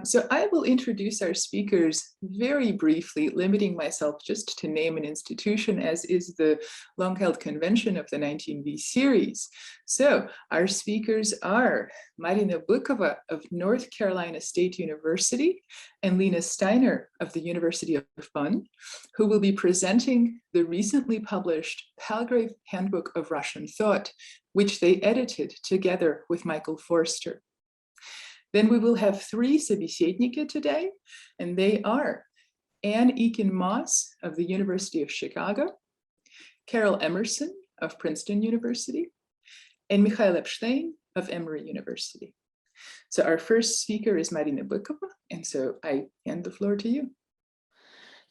So I will introduce our speakers very briefly, limiting myself just to name an institution, as is the long-held convention of the 19B series. So our speakers are Marina Bykova of North Carolina State University and Lina Steiner of the University of Bonn, who will be presenting the recently published Palgrave Handbook of Russian Thought, which they edited together with Michael Forster. Then we will have three собеседники today, and they are Eakin of the University of Chicago, Caryl Emerson of Princeton University, and Mikhail Epstein of Emory University. So our first speaker is Marina Bykova, and so I hand the floor to you.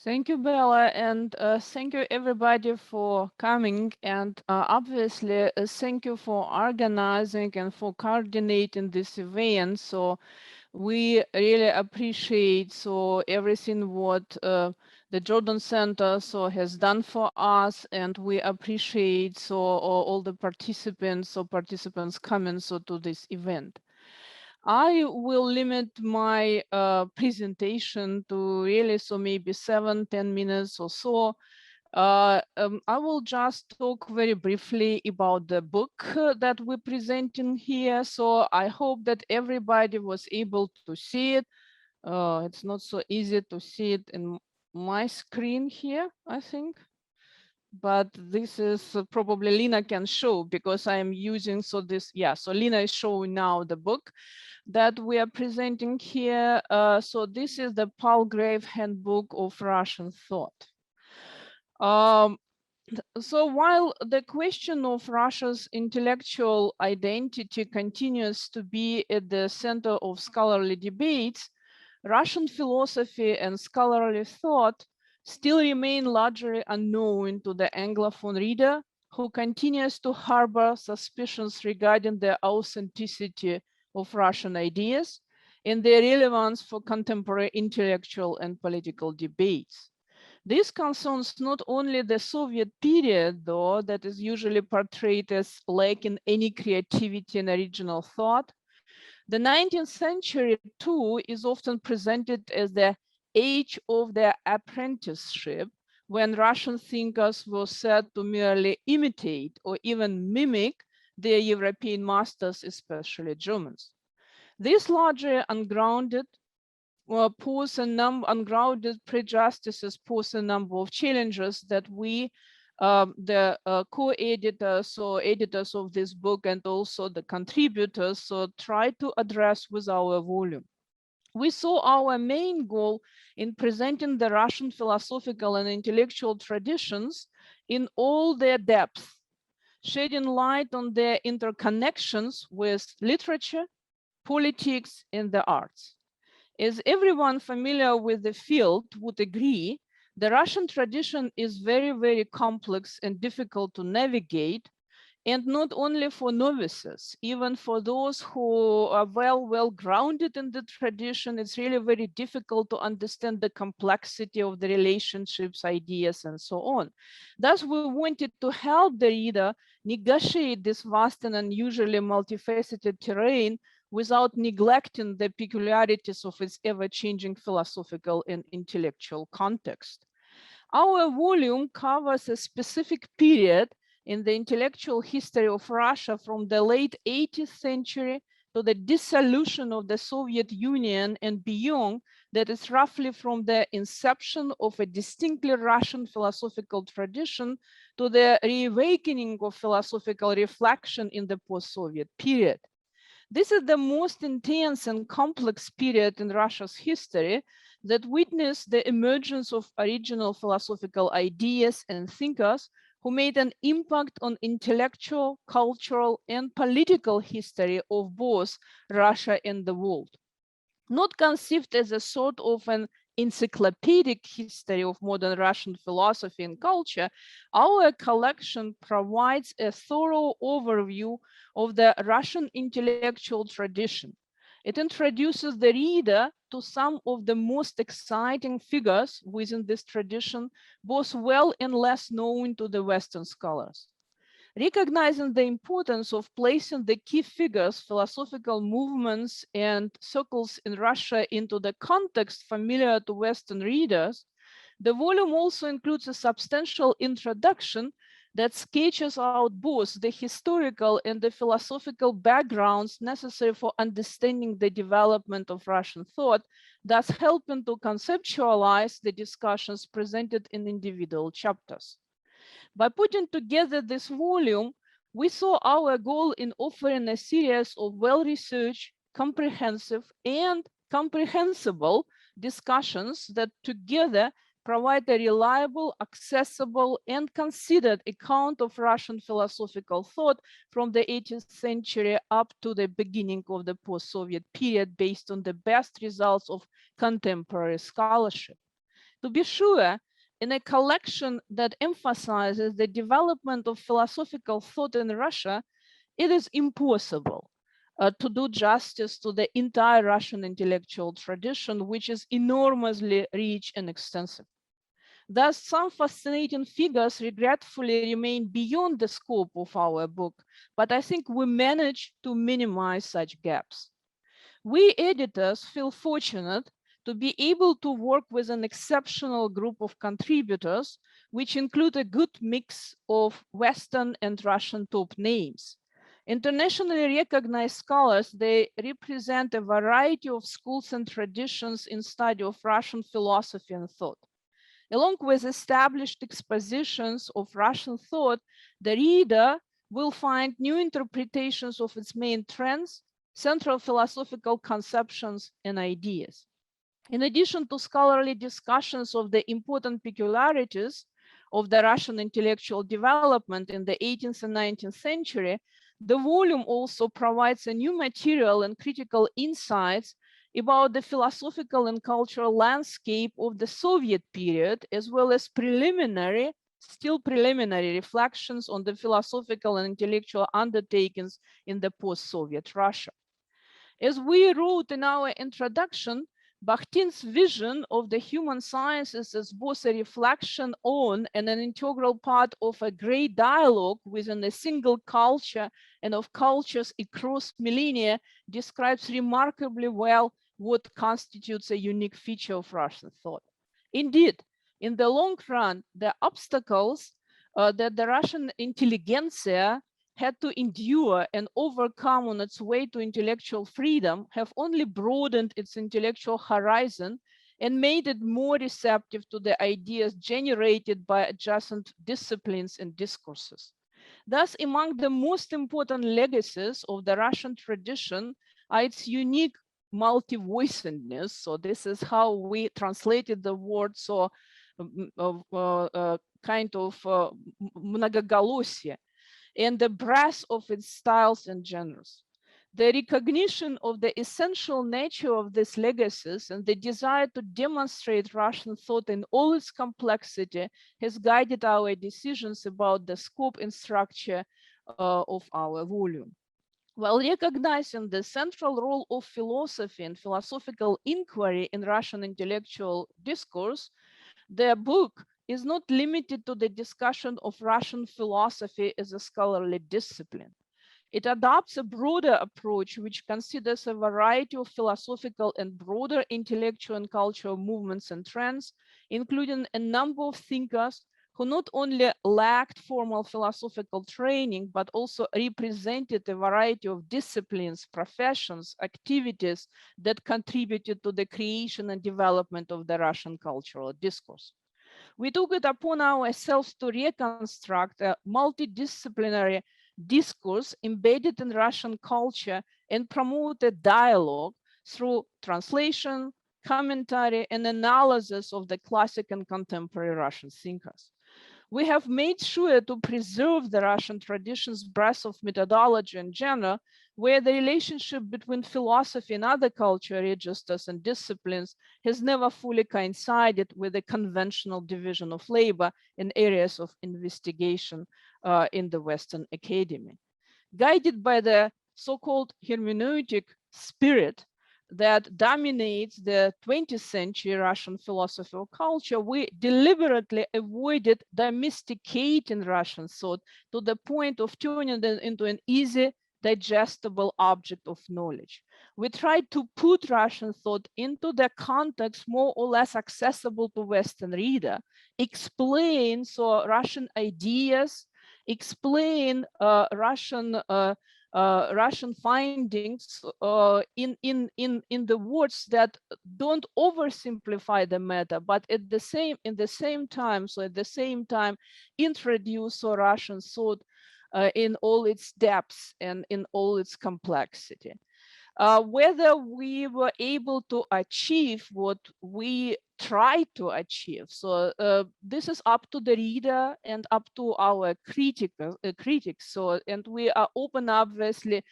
Thank you, Bella, and thank you everybody for coming, and obviously thank you for organizing and for coordinating this event. So we really appreciate everything what the Jordan Center has done for us, and we appreciate all the participants coming to this event. I will limit my presentation to really maybe 7-10 minutes or so. I will just talk very briefly about the book that we're presenting here. So I hope that everybody was able to see it. It's not so easy to see it in my screen here, I think. But this is probably Lina can show, because I am using so Lina is showing now the book that we are presenting here. So this is the Palgrave Handbook of Russian Thought. So while the question of Russia's intellectual identity continues to be at the center of scholarly debates, Russian philosophy and scholarly thought still remain largely unknown to the Anglophone reader, who continues to harbor suspicions regarding the authenticity of Russian ideas and their relevance for contemporary intellectual and political debates. This concerns not only the Soviet period, though, that is usually portrayed as lacking any creativity and original thought. The 19th century, too, is often presented as the age of the apprenticeship, when Russian thinkers were said to merely imitate or even mimic their European masters, especially Germans. This largely ungrounded ungrounded prejudices pose a number of challenges that we, the co-editors or editors of this book, and also the contributors, try to address with our volume. We saw our main goal in presenting the Russian philosophical and intellectual traditions in all their depth, shedding light on their interconnections with literature, politics, and the arts. As everyone familiar with the field would agree, the Russian tradition is very, very complex and difficult to navigate, and not only for novices, even for those who are well grounded in the tradition, it's really very difficult to understand the complexity of the relationships, ideas, and so on. Thus, we wanted to help the reader negotiate this vast and unusually multifaceted terrain without neglecting the peculiarities of its ever-changing philosophical and intellectual context. Our volume covers a specific period in the intellectual history of Russia from the late 18th century to the dissolution of the Soviet Union and beyond, that is roughly from the inception of a distinctly Russian philosophical tradition to the reawakening of philosophical reflection in the post-Soviet period. This is the most intense and complex period in Russia's history that witnessed the emergence of original philosophical ideas and thinkers who made an impact on intellectual, cultural, and political history of both Russia and the world. Not conceived as a sort of an encyclopedic history of modern Russian philosophy and culture, our collection provides a thorough overview of the Russian intellectual tradition. It introduces the reader to some of the most exciting figures within this tradition, both well and less known to the Western scholars. Recognizing the importance of placing the key figures, philosophical movements, and circles in Russia into the context familiar to Western readers, the volume also includes a substantial introduction that sketches out both the historical and the philosophical backgrounds necessary for understanding the development of Russian thought, thus helping to conceptualize the discussions presented in individual chapters. By putting together this volume, we saw our goal in offering a series of well-researched, comprehensive, and comprehensible discussions that together provide a reliable, accessible, and considered account of Russian philosophical thought from the 18th century up to the beginning of the post-Soviet period based on the best results of contemporary scholarship. To be sure, in a collection that emphasizes the development of philosophical thought in Russia, it is impossible to do justice to the entire Russian intellectual tradition, which is enormously rich and extensive. Thus, some fascinating figures regretfully remain beyond the scope of our book, but I think we managed to minimize such gaps. We editors feel fortunate to be able to work with an exceptional group of contributors, which include a good mix of Western and Russian top names. Internationally recognized scholars, they represent a variety of schools and traditions in study of Russian philosophy and thought. Along with established expositions of Russian thought, the reader will find new interpretations of its main trends, central philosophical conceptions, and ideas. In addition to scholarly discussions of the important peculiarities of the Russian intellectual development in the 18th and 19th century, the volume also provides a new material and critical insights about the philosophical and cultural landscape of the Soviet period, as well as still preliminary reflections on the philosophical and intellectual undertakings in the post-Soviet Russia. As we wrote in our introduction, Bakhtin's vision of the human sciences as both a reflection on and an integral part of a great dialogue within a single culture and of cultures across millennia describes remarkably well what constitutes a unique feature of Russian thought. Indeed, in the long run, the obstacles that the Russian intelligentsia had to endure and overcome on its way to intellectual freedom have only broadened its intellectual horizon and made it more receptive to the ideas generated by adjacent disciplines and discourses. Thus, among the most important legacies of the Russian tradition are its unique multi-voicedness. So this is how we translated the word, so kind of многоголосие, and the breadth of its styles and genres. The recognition of the essential nature of these legacies and the desire to demonstrate Russian thought in all its complexity has guided our decisions about the scope and structure of our volume. While recognizing the central role of philosophy and philosophical inquiry in Russian intellectual discourse, the book is not limited to the discussion of Russian philosophy as a scholarly discipline. It adopts a broader approach which considers a variety of philosophical and broader intellectual and cultural movements and trends, including a number of thinkers who not only lacked formal philosophical training, but also represented a variety of disciplines, professions, activities that contributed to the creation and development of the Russian cultural discourse. We took it upon ourselves to reconstruct a multidisciplinary discourse embedded in Russian culture and promote a dialogue through translation, commentary, and analysis of the classic and contemporary Russian thinkers. We have made sure to preserve the Russian tradition's breadth of methodology and genre, where the relationship between philosophy and other cultural registers and disciplines has never fully coincided with the conventional division of labor in areas of investigation in the Western academy. Guided by the so-called hermeneutic spirit, that dominates the 20th century Russian philosophy or culture, we deliberately avoided domesticating Russian thought to the point of turning it into an easy, digestible object of knowledge. We tried to put Russian thought into the context more or less accessible to Western reader, explain Russian ideas, explain Russian findings in the words that don't oversimplify the matter, but at the same time introduce Russian thought in all its depths and in all its complexity. Whether we were able to achieve what we tried to achieve. So this is up to the reader and up to our critics. So, and we are open, obviously,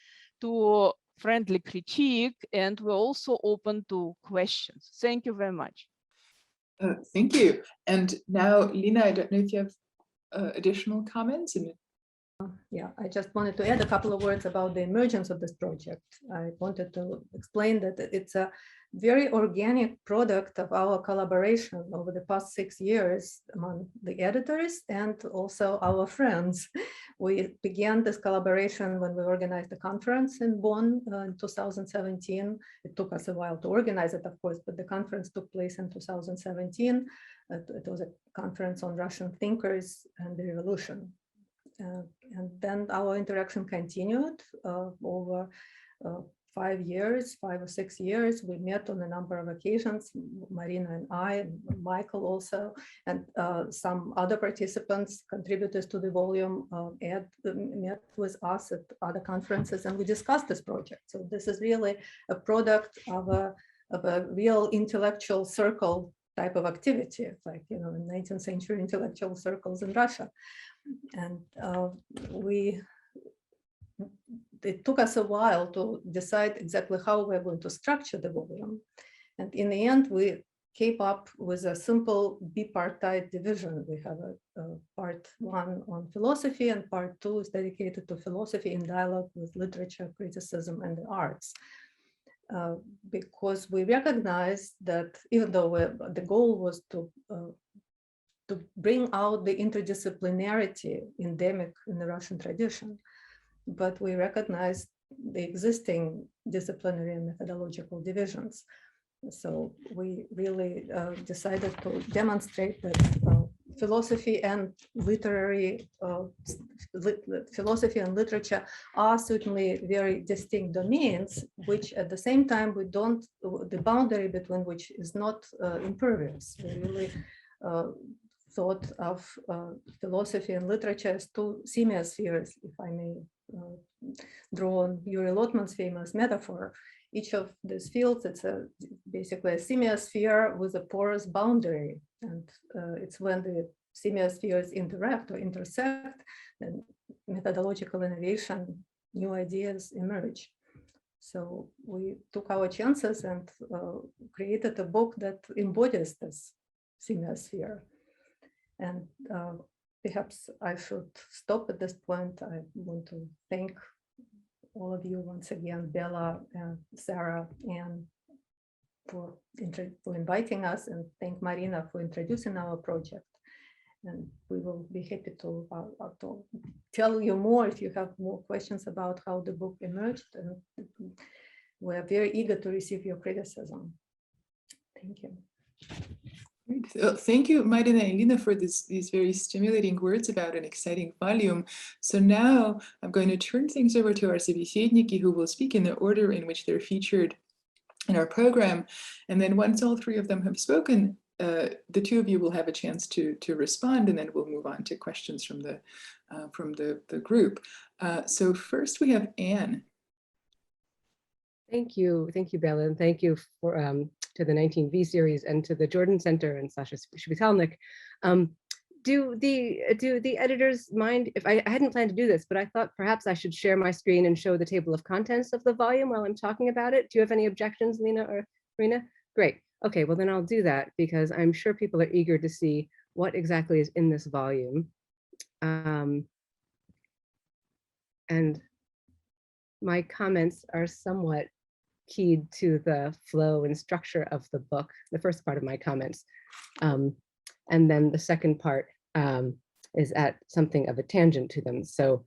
to friendly critique, and we're also open to questions. Thank you very much. Thank you. And now, Lina, I don't know if you have additional comments. Yeah, I just wanted to add a couple of words about the emergence of this project. I wanted to explain that it's a very organic product of our collaboration over the past 6 years among the editors and also our friends. We began this collaboration when we organized a conference in Bonn in 2017. It took us a while to organize it, of course, but the conference took place in 2017. It was a conference on Russian thinkers and the revolution. And then our interaction continued over 5 years, 5 or 6 years. We met on a number of occasions, Marina and I, and Mikhail also, and some other participants, contributors to the volume, met with us at other conferences, and we discussed this project. So this is really a product of a real intellectual circle type of activity, like, you know, in 19th century intellectual circles in Russia. And it took us a while to decide exactly how we're going to structure the volume. And in the end, we came up with a simple bipartite division. We have a part 1 on philosophy, and part 2 is dedicated to philosophy in dialogue with literature, criticism, and the arts. Because we recognized that even though the goal was to bring out the interdisciplinarity endemic in the Russian tradition, but we recognized the existing disciplinary and methodological divisions. So we really decided to demonstrate that philosophy and philosophy and literature are certainly very distinct domains, which at the same time the boundary between which is not impervious. We really thought of philosophy and literature as 2 semiospheres, if I may draw on Yuri Lotman's famous metaphor. Each of these fields, it's basically a semiosphere with a porous boundary. And it's when the semiospheres interact or intersect, then methodological innovation, new ideas emerge. So we took our chances and created a book that embodies this semiosphere. And perhaps I should stop at this point. I want to thank all of you once again, Bella and Sarah, and for inviting us, and thank Marina for introducing our project. And we will be happy to tell you more if you have more questions about how the book emerged. And we're very eager to receive your criticism. Thank you. Thank you, Marina and Lina, for these very stimulating words about an exciting volume. So now I'm going to turn things over to our собеседники, who will speak in the order in which they're featured in our program. And then once all 3 of them have spoken, the 2 of you will have a chance to respond, and then we'll move on to questions from the group. So first we have Anne. Thank you, Bella, and thank you for to the 19V series and to the Jordan Center and Sasha Shvitalnik. Do the editors mind if I hadn't planned to do this, but I thought perhaps I should share my screen and show the table of contents of the volume while I'm talking about it. Do you have any objections, Lina or Marina? Great. Okay, well then I'll do that because I'm sure people are eager to see what exactly is in this volume. And my comments are somewhat keyed to the flow and structure of the book, the first part of my comments. And then the second part is at something of a tangent to them. So,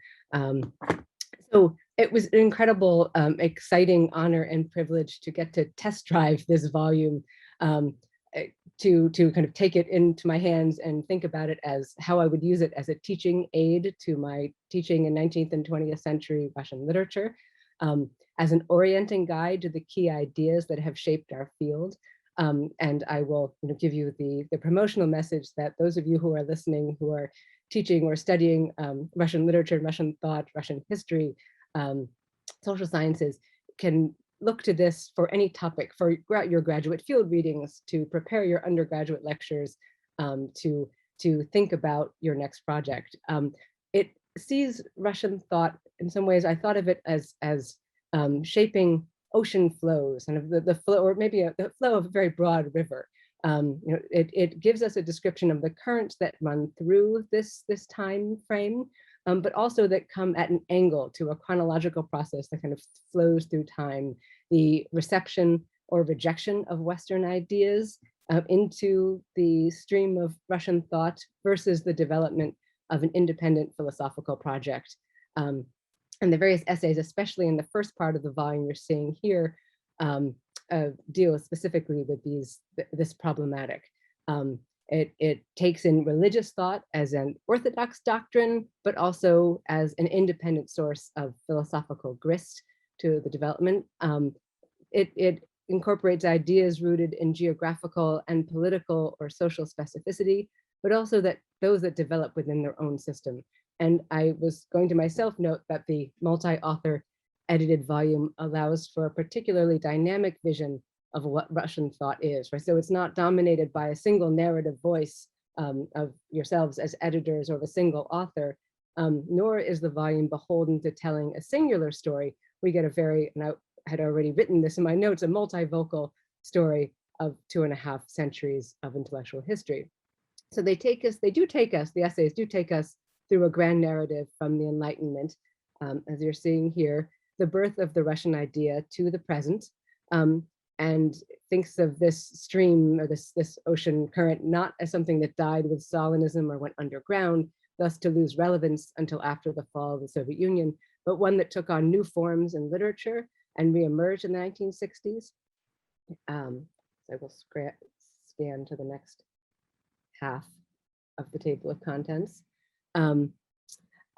so it was an incredible, exciting honor and privilege to get to test drive this volume, to kind of take it into my hands and think about it as how I would use it as a teaching aid to my teaching in 19th and 20th century Russian literature, as an orienting guide to the key ideas that have shaped our field. And I will give you the promotional message that those of you who are listening, who are teaching or studying Russian literature, Russian thought, Russian history, social sciences, can look to this for any topic, for your graduate field readings, to prepare your undergraduate lectures, to think about your next project. It sees Russian thought, in some ways, I thought of it as shaping ocean flows, and the flow, or maybe the flow of a very broad river. It gives us a description of the currents that run through this time frame, but also that come at an angle to a chronological process that kind of flows through time, the reception or rejection of Western ideas into the stream of Russian thought versus the development of an independent philosophical project. And the various essays, especially in the first part of the volume you're seeing here, deal specifically with this problematic. It takes in religious thought as an orthodox doctrine, but also as an independent source of philosophical grist to the development. It incorporates ideas rooted in geographical and political or social specificity, but also that those that develop within their own system. And I was going to myself note that the multi-author edited volume allows for a particularly dynamic vision of what Russian thought is, right? So it's not dominated by a single narrative voice of yourselves as editors or of a single author, nor is the volume beholden to telling a singular story. We get a very, and I had already written this in my notes, a multivocal story of 2.5 centuries of intellectual history. So the essays do take us through a grand narrative from the Enlightenment, as you're seeing here, the birth of the Russian idea to the present, and thinks of this stream or this ocean current not as something that died with Stalinism or went underground, thus to lose relevance until after the fall of the Soviet Union, but one that took on new forms in literature and reemerged in the 1960s. So I will scan to the next half of the table of contents. And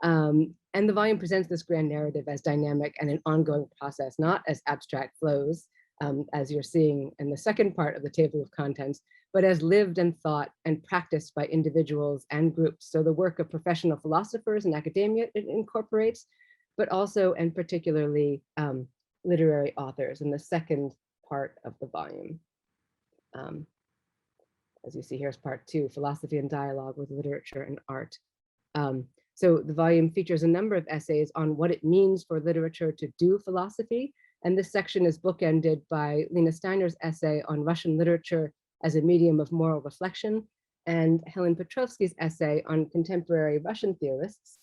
the volume presents this grand narrative as dynamic and an ongoing process, not as abstract flows, as you're seeing in the second part of the table of contents, but as lived and thought and practiced by individuals and groups. So the work of professional philosophers and academia it incorporates, but also and particularly literary authors in the second part of the volume. As you see, here's part 2, philosophy and dialogue with literature and art. So the volume features a number of essays on what it means for literature to do philosophy. And this section is bookended by Lina Steiner's essay on Russian literature as a medium of moral reflection, and Helen Petrovsky's essay on contemporary Russian theorists.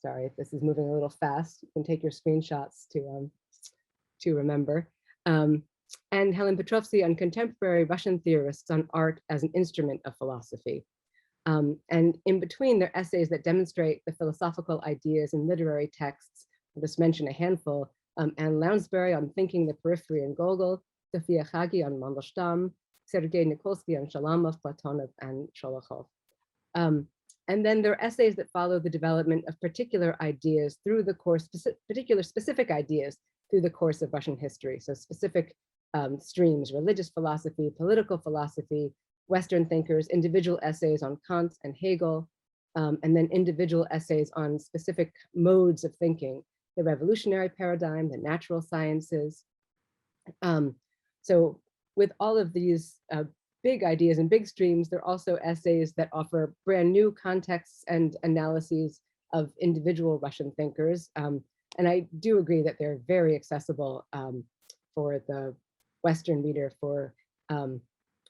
Sorry if this is moving a little fast. You can take your screenshots to remember. And Helen Petrovsky on contemporary Russian theorists on art as an instrument of philosophy. And in between, there are essays that demonstrate the philosophical ideas in literary texts. I'll just mention a handful. Anne Lounsbury on thinking the periphery and Gogol, Sofia Khagi on Mandelstam, Sergei Nikolsky on Shalamov, Platonov, and Sholokhov. And then there are essays that follow the development of particular ideas through the course, specific ideas through the course of Russian history. So specific streams, religious philosophy, political philosophy, Western thinkers, individual essays on Kant and Hegel, and then individual essays on specific modes of thinking, the revolutionary paradigm, the natural sciences. So with all of these big ideas and big streams, there are also essays that offer brand new contexts and analyses of individual Russian thinkers. And I do agree that they're very accessible for the Western reader. For I'm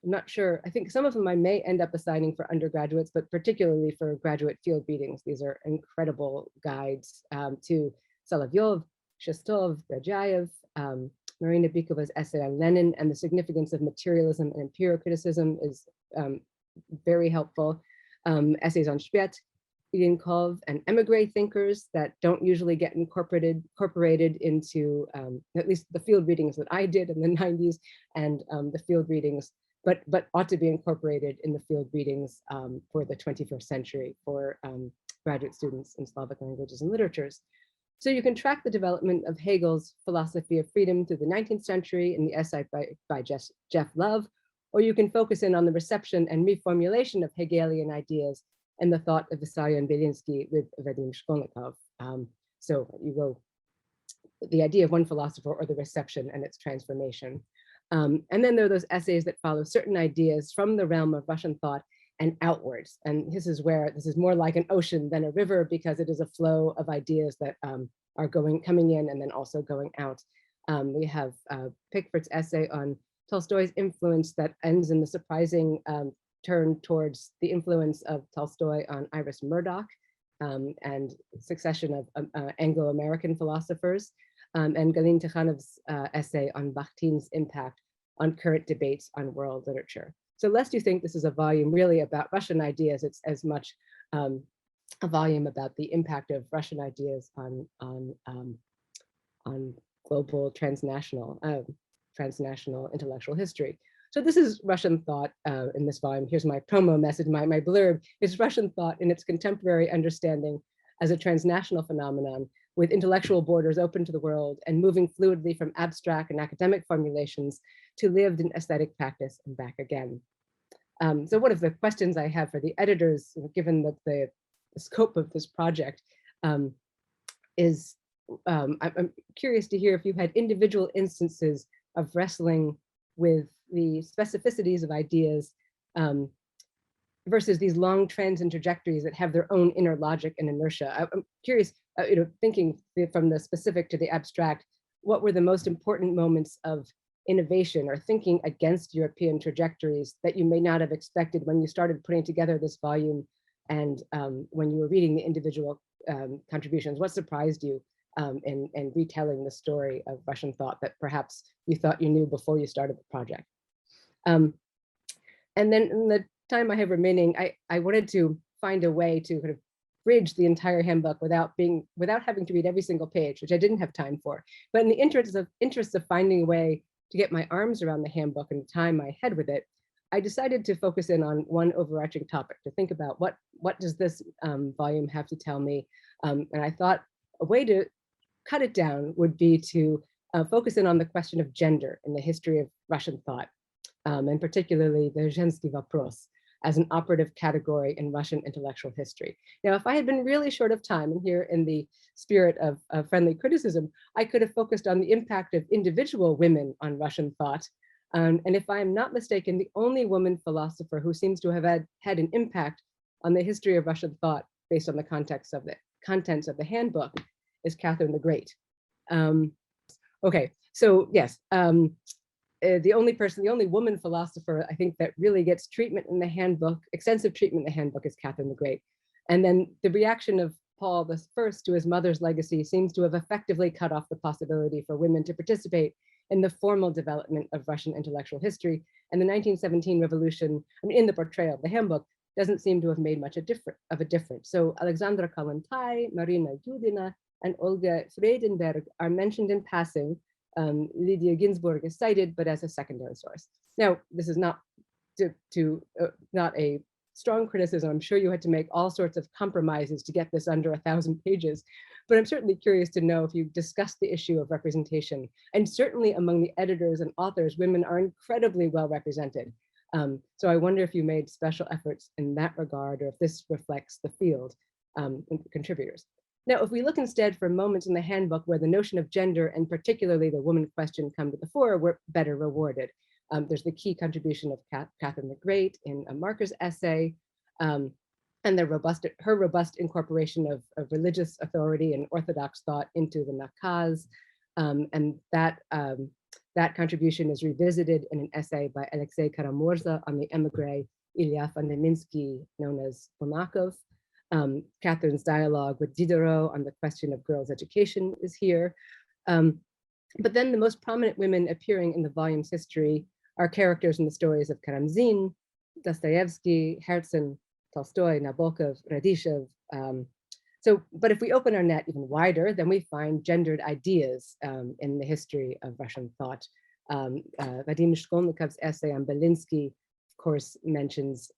not sure, I think some of them I may end up assigning for undergraduates, but particularly for graduate field readings. These are incredible guides to Solovyov, Shestov, Gurdjieff, Marina Bykova's essay on Lenin and the significance of materialism and empirical-criticism is very helpful. Essays on Spiet, Eakin, and emigre thinkers that don't usually get incorporated into at least the field readings that I did in the 90s and the field readings, but ought to be incorporated in the field readings for the 21st century for graduate students in Slavic languages and literatures. So you can track the development of Hegel's philosophy of freedom through the 19th century in the essay by Jeff Love, or you can focus in on the reception and reformulation of Hegelian ideas and the thought of Vissarionon Belinsky with Vadim Shkolnikov. So you go, the idea of one philosopher or the reception and its transformation. And then there are those essays that follow certain ideas from the realm of Russian thought and outwards. And this is where this is more like an ocean than a river, because it is a flow of ideas that are coming in and then also going out. We have Pickford's essay on Tolstoy's influence that ends in the surprising turn towards the influence of Tolstoy on Iris Murdoch and succession of Anglo-American philosophers, and Galin Tikhanov's essay on Bakhtin's impact on current debates on world literature. So lest you think this is a volume really about Russian ideas, it's as much a volume about the impact of Russian ideas on global transnational intellectual history. So this is Russian thought in this volume. Here's my promo message, my blurb is Russian thought in its contemporary understanding as a transnational phenomenon with intellectual borders open to the world and moving fluidly from abstract and academic formulations to lived and aesthetic practice and back again. So one of the questions I have for the editors, given that the scope of this project, is I'm curious to hear if you had individual instances of wrestling with the specificities of ideas versus these long trends and trajectories that have their own inner logic and inertia. I'm curious, thinking from the specific to the abstract, what were the most important moments of innovation or thinking against European trajectories that you may not have expected when you started putting together this volume and when you were reading the individual contributions? What surprised you in retelling the story of Russian thought that perhaps you thought you knew before you started the project? And then in the time I have remaining, I wanted to find a way to kind of bridge the entire handbook without having to read every single page, which I didn't have time for. But in the interest of finding a way to get my arms around the handbook and tie my head with it, I decided to focus in on one overarching topic, to think about what does this volume have to tell me. And I thought a way to cut it down would be to focus in on the question of gender in the history of Russian thought, and particularly the zhensky vopros as an operative category in Russian intellectual history. Now, if I had been really short of time, and here in the spirit of friendly criticism, I could have focused on the impact of individual women on Russian thought. And if I'm not mistaken, the only woman philosopher who seems to have had an impact on the history of Russian thought based on the context of the contents of the handbook is Catherine the Great. Okay, so yes, the only woman philosopher I think that really gets treatment in the handbook, extensive treatment in the handbook, is Catherine the Great. And then the reaction of Paul I to his mother's legacy seems to have effectively cut off the possibility for women to participate in the formal development of Russian intellectual history. And the 1917 revolution, I mean, in the portrayal of the handbook, doesn't seem to have made much of a difference. So Alexandra Kollontai, Marina Yudina, and Olga Friedenberg are mentioned in passing. Lydia Ginsburg is cited, but as a secondary source. Now, this is not not a strong criticism. I'm sure you had to make all sorts of compromises to get this under 1,000 pages, but I'm certainly curious to know if you discussed the issue of representation. And certainly among the editors and authors, women are incredibly well represented. So I wonder if you made special efforts in that regard, or if this reflects the field contributors. Now, if we look instead for moments in the handbook where the notion of gender and particularly the woman question come to the fore, we're better rewarded. There's the key contribution of Catherine the Great in a Marker's essay, and her robust incorporation of religious authority and Orthodox thought into the Nakaz, and that contribution is revisited in an essay by Alexei Karamurza on the emigre Ilya Fandeminsky, known as Bulgakov. Catherine's dialogue with Diderot on the question of girls' education is here. But then the most prominent women appearing in the volume's history are characters in the stories of Karamzin, Dostoevsky, Herzen, Tolstoy, Nabokov, Radishev. But if we open our net even wider, then we find gendered ideas in the history of Russian thought. Vadim Shkolnikov's essay on Belinsky, of course, mentions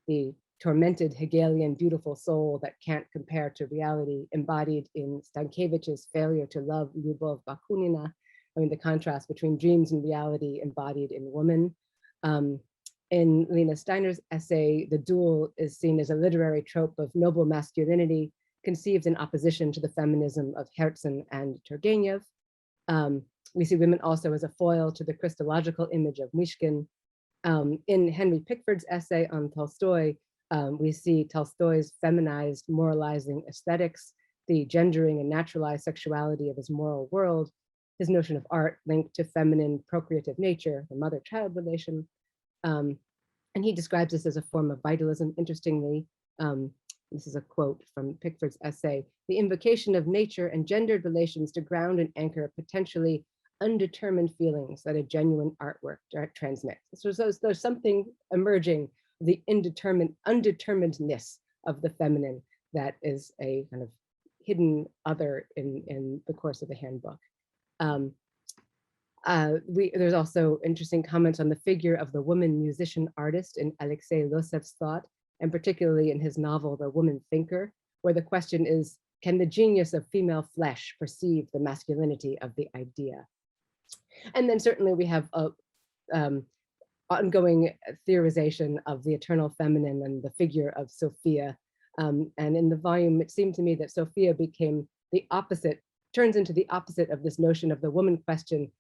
the tormented Hegelian beautiful soul that can't compare to reality, embodied in Stankevich's failure to love Lyubov Bakunina. I mean, the contrast between dreams and reality embodied in woman. In Lina Steiner's essay, the duel is seen as a literary trope of noble masculinity, conceived in opposition to the feminism of Herzen and Turgenev. We see women also as a foil to the Christological image of Myshkin. In Henry Pickford's essay on Tolstoy, we see Tolstoy's feminized, moralizing aesthetics, the gendering and naturalized sexuality of his moral world, his notion of art linked to feminine procreative nature, the mother-child relation. And he describes this as a form of vitalism. Interestingly, this is a quote from Pickford's essay, the invocation of nature and gendered relations to ground and anchor potentially undetermined feelings that a genuine artwork transmits. So there's something emerging, the undeterminedness of the feminine that is a kind of hidden other in the course of the handbook. There's also interesting comments on the figure of the woman musician artist in Alexei Losev's thought, and particularly in his novel, The Woman Thinker, where the question is, can the genius of female flesh perceive the masculinity of the idea? And then certainly we have a ongoing theorization of the eternal feminine and the figure of Sophia. And in the volume, it seemed to me that Sophia became the opposite, turns into the opposite of this notion of the woman question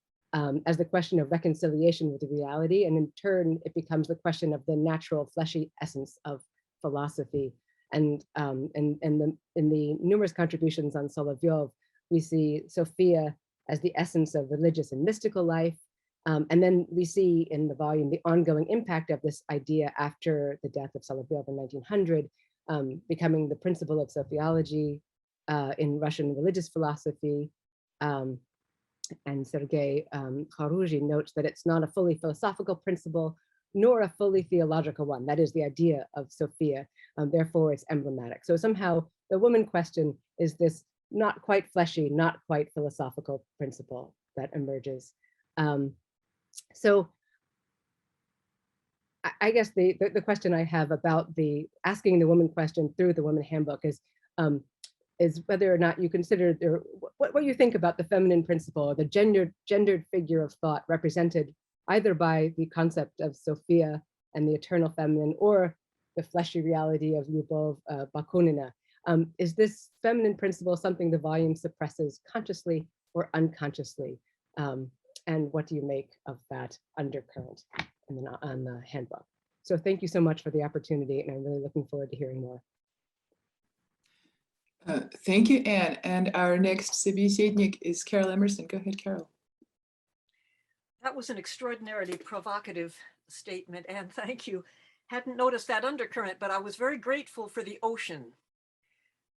as the question of reconciliation with reality. And in turn, it becomes the question of the natural fleshy essence of philosophy. And in the numerous contributions on Solovyov, we see Sophia as the essence of religious and mystical life. And then we see in the volume the ongoing impact of this idea after the death of Solovyov in 1900, becoming the principle of sophiology in Russian religious philosophy. And Sergei Kharuzhi notes that it's not a fully philosophical principle, nor a fully theological one. That is the idea of Sophia, therefore it's emblematic. So somehow the woman question is this not quite fleshy, not quite philosophical principle that emerges. So I guess the question I have about the asking the woman question through the woman handbook is whether or not you consider what you think about the feminine principle, or the gendered figure of thought represented either by the concept of Sophia and the eternal feminine, or the fleshy reality of Lyubov Bakunina. Is this feminine principle something the volume suppresses consciously or unconsciously? And what do you make of that undercurrent on the handbook? So thank you so much for the opportunity, and I'm really looking forward to hearing more. Thank you, Anne. And our next собеседник is Caryl Emerson. Go ahead, Caryl. That was an extraordinarily provocative statement, Anne. Thank you. Hadn't noticed that undercurrent, but I was very grateful for the ocean,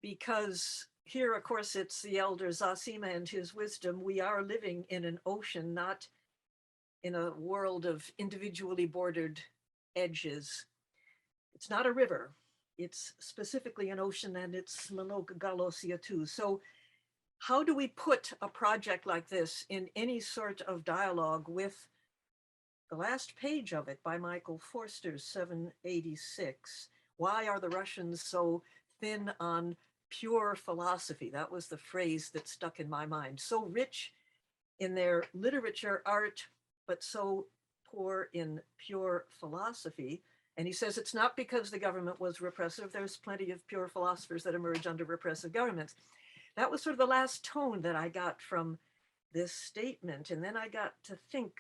because here, of course, it's the elder Zosima and his wisdom. We are living in an ocean, not in a world of individually bordered edges. It's not a river. It's specifically an ocean, and it's Mlog Galosia too. So how do we put a project like this in any sort of dialogue with the last page of it by Michael Forster's 786? Why are the Russians so thin on pure philosophy? That was the phrase that stuck in my mind. So rich in their literature, art, but so poor in pure philosophy. And he says it's not because the government was repressive. There's plenty of pure philosophers that emerge under repressive governments. That was sort of the last tone that I got from this statement. And then I got to think,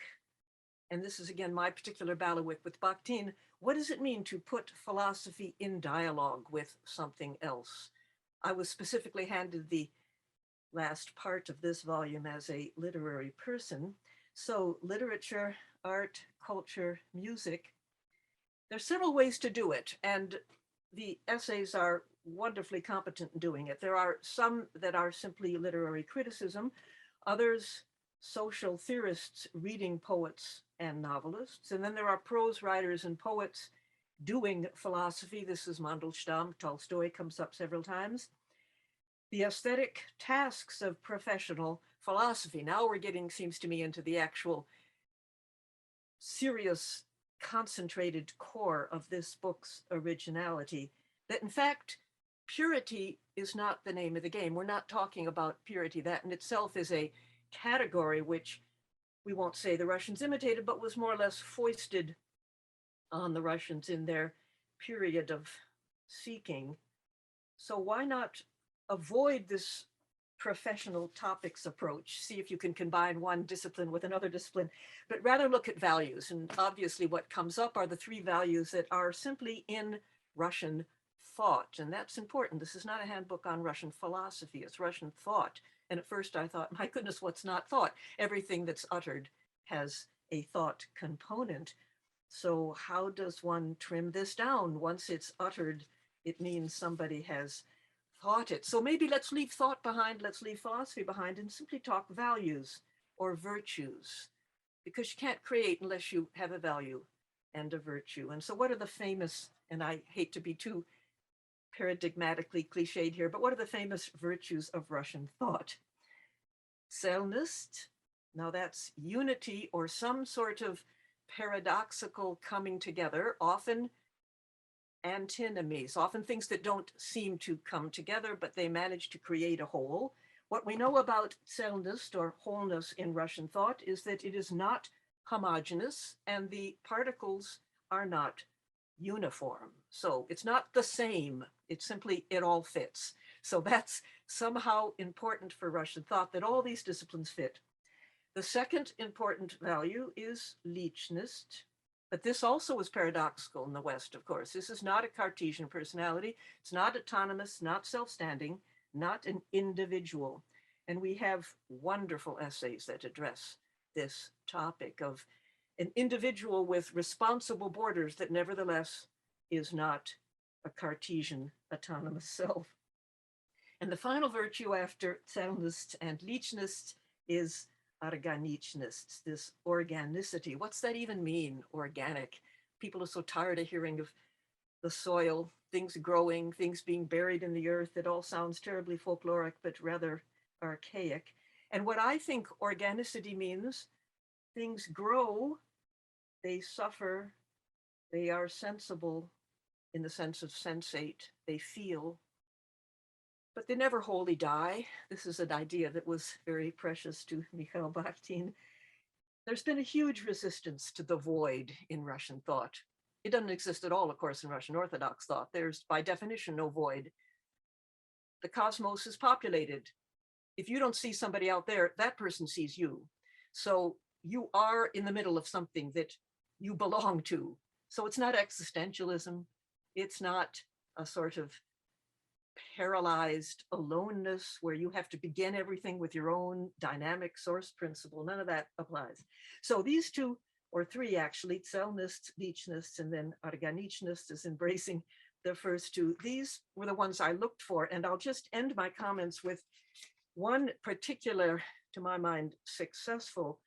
and this is again my particular bailiwick with Bakhtin, what does it mean to put philosophy in dialogue with something else? I was specifically handed the last part of this volume as a literary person. So literature, art, culture, music, there's several ways to do it, and the essays are wonderfully competent in doing it. There are some that are simply literary criticism, others social theorists reading poets and novelists. And then there are prose writers and poets doing philosophy. This is Mandelstam, Tolstoy comes up several times. The aesthetic tasks of professional philosophy. Now we're getting, seems to me, into the actual serious, concentrated core of this book's originality, that in fact, purity is not the name of the game. We're not talking about purity. That in itself is a category which we won't say the Russians imitated, but was more or less foisted on the Russians in their period of seeking. So why not avoid this professional topics approach, see if you can combine one discipline with another discipline, but rather look at values. And obviously what comes up are the three values that are simply in Russian thought. And that's important. This is not a handbook on Russian philosophy, it's Russian thought. And at first I thought, my goodness, what's not thought? Everything that's uttered has a thought component. So how does one trim this down? Once it's uttered, it means somebody has thought it. So maybe let's leave thought behind, let's leave philosophy behind and simply talk values or virtues, because you can't create unless you have a value and a virtue. And so what are the famous, and I hate to be too paradigmatically cliched here, but what are the famous virtues of Russian thought? Celnost, now that's unity or some sort of paradoxical coming together, often antinomies, often things that don't seem to come together, but they manage to create a whole. What we know about celnost or wholeness in Russian thought is that it is not homogeneous and the particles are not uniform. So it's not the same, it's simply it all fits. So that's somehow important for Russian thought, that all these disciplines fit. The second important value is richness, but this also is paradoxical in the West, of course. This is not a Cartesian personality. It's not autonomous, not self-standing, not an individual. And we have wonderful essays that address this topic of an individual with responsible borders that nevertheless is not a Cartesian autonomous self. And the final virtue after celnost and richness is organicness, this organicity. What's that even mean, organic? People are so tired of hearing of the soil, things growing, things being buried in the earth. It all sounds terribly folkloric, but rather archaic. And what I think organicity means, things grow, they suffer, they are sensible in the sense of sensate, they feel, but they never wholly die. This is an idea that was very precious to Mikhail. There's been a huge resistance to the void in Russian thought. It doesn't exist at all, of course, in Russian Orthodox thought. There's, by definition, no void. The cosmos is populated. If you don't see somebody out there, that person sees you. So you are in the middle of something that you belong to. So it's not existentialism. It's not a sort of paralyzed aloneness where you have to begin everything with your own dynamic source principle. None of that applies. So these two or three actually, celnost, richness, and then organicness is embracing the first two. These were the ones I looked for. And I'll just end my comments with one particular, to my mind, successful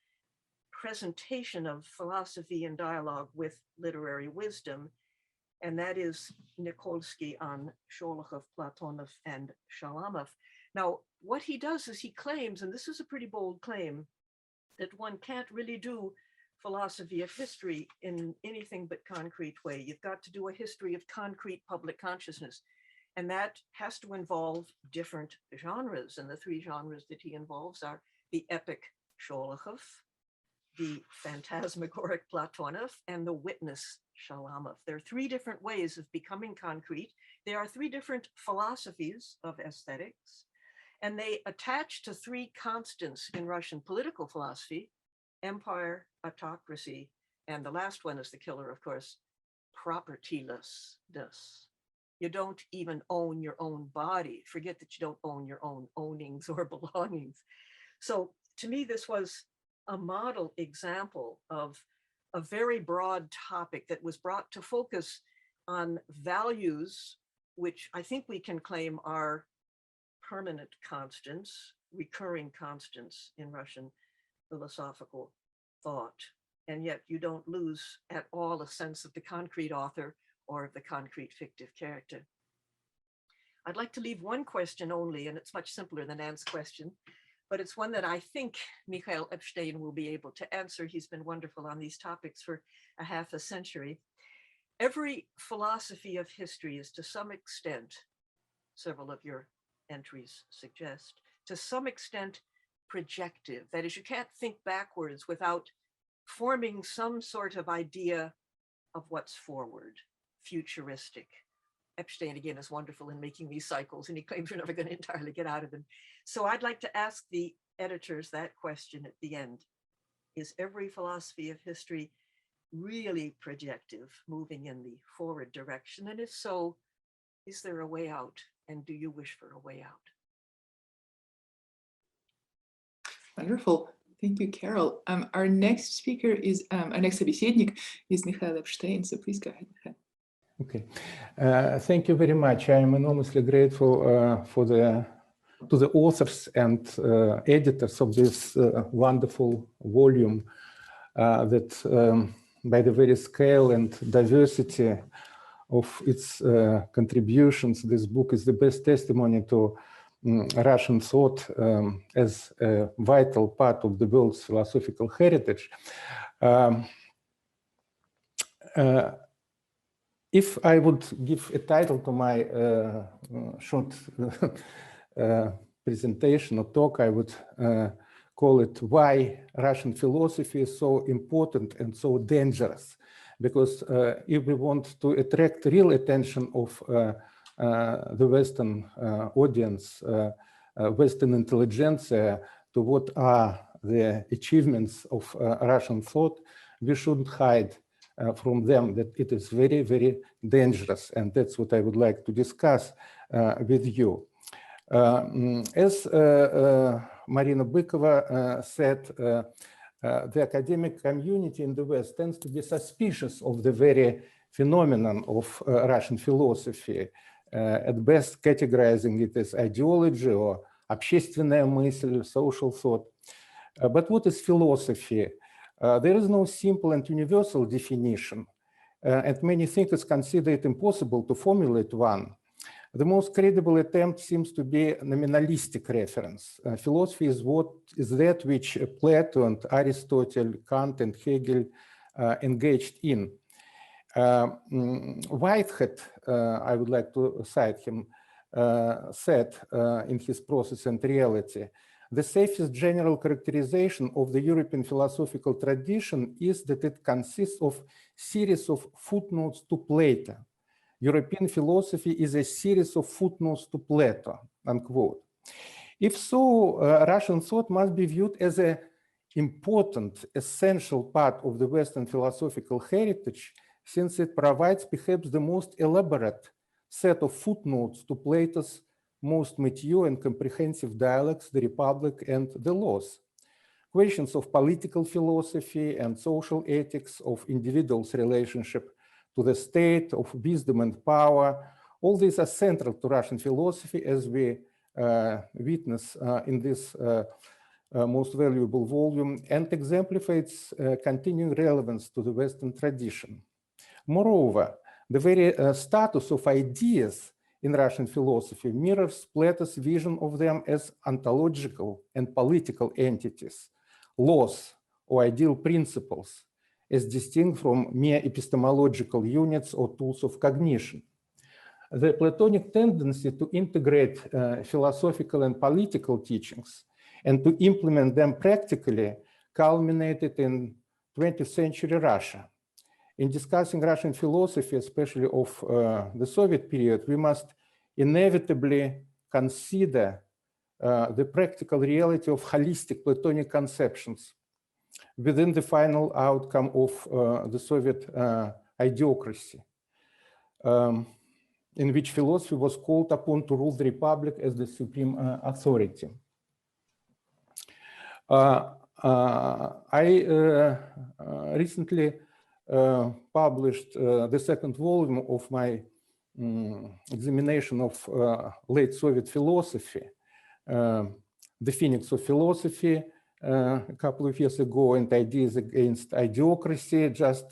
presentation of philosophy in dialogue with literary wisdom. And that is Nikolsky on Sholokhov, Platonov, and Shalamov. Now, what he does is he claims, and this is a pretty bold claim, that one can't really do philosophy of history in anything but concrete way. You've got to do a history of concrete public consciousness. And that has to involve different genres. And the three genres that he involves are the epic Sholokhov, the phantasmagoric Platonov, and the witness Shalamov. There are three different ways of becoming concrete. There are three different philosophies of aesthetics, and they attach to three constants in Russian political philosophy: empire, autocracy, and the last one is the killer, of course, propertylessness. You don't even own your own body. Forget that you don't own your own ownings or belongings. So to me, this was a model example of a very broad topic that was brought to focus on values, which I think we can claim are permanent constants, recurring constants in Russian philosophical thought, and yet you don't lose at all a sense of the concrete author or of the concrete fictive character. I'd like to leave one question only, and it's much simpler than Anne's question, but it's one that I think Mikhail Epstein will be able to answer. He's been wonderful on these topics for a half a century. Every philosophy of history is to some extent, several of your entries suggest, to some extent projective. That is, you can't think backwards without forming some sort of idea of what's forward, futuristic. Epstein, again, is wonderful in making these cycles, and he claims you're never going to entirely get out of them. So I'd like to ask the editors that question at the end. Is every philosophy of history really projective, moving in the forward direction? And if so, is there a way out? And do you wish for a way out? Wonderful. Thank you, Caryl. Our next speaker is, our next собеседник is Mikhail Epstein. So please go ahead, Mikhail. Okay, thank you very much. I am enormously grateful to the authors and editors of this wonderful volume that by the very scale and diversity of its contributions, this book is the best testimony to Russian thought as a vital part of the world's philosophical heritage. If I would give a title to my short presentation or talk, I would call it "Why Russian Philosophy is So Important and So Dangerous." Because if we want to attract real attention of the Western audience, Western intelligentsia, to what are the achievements of Russian thought, we shouldn't hide from them that it is very, very dangerous. And that's what I would like to discuss with you. As Marina Bykova said, the academic community in the West tends to be suspicious of the very phenomenon of Russian philosophy, at best categorizing it as ideology or общественная мысль, social thought. But what is philosophy? There is no simple and universal definition, and many thinkers consider it impossible to formulate one. The most credible attempt seems to be nominalistic reference. Philosophy is that which Plato and Aristotle, Kant and Hegel engaged in. Whitehead, I would like to cite him, said in his Process and Reality, the safest general characterization of the European philosophical tradition is that it consists of a series of footnotes to Plato. European philosophy is a series of footnotes to Plato, unquote. If so, Russian thought must be viewed as an important, essential part of the Western philosophical heritage, since it provides perhaps the most elaborate set of footnotes to Plato's most mature and comprehensive dialogues, the Republic and the Laws. Questions of political philosophy and social ethics, of individuals' relationship to the state, of wisdom and power, all these are central to Russian philosophy, as we witness in this most valuable volume, and exemplifies continuing relevance to the Western tradition. Moreover, the very status of ideas in Russian philosophy mirrors Plato's vision of them as ontological and political entities, laws or ideal principles, as distinct from mere epistemological units or tools of cognition. The Platonic tendency to integrate philosophical and political teachings and to implement them practically culminated in 20th century Russia. In discussing Russian philosophy, especially of the Soviet period, we must inevitably consider the practical reality of holistic Platonic conceptions within the final outcome of the Soviet idiocracy, in which philosophy was called upon to rule the Republic as the supreme authority. I recently published the second volume of my examination of late Soviet philosophy, The Phoenix of Philosophy, a couple of years ago, and Ideas Against Idiocracy just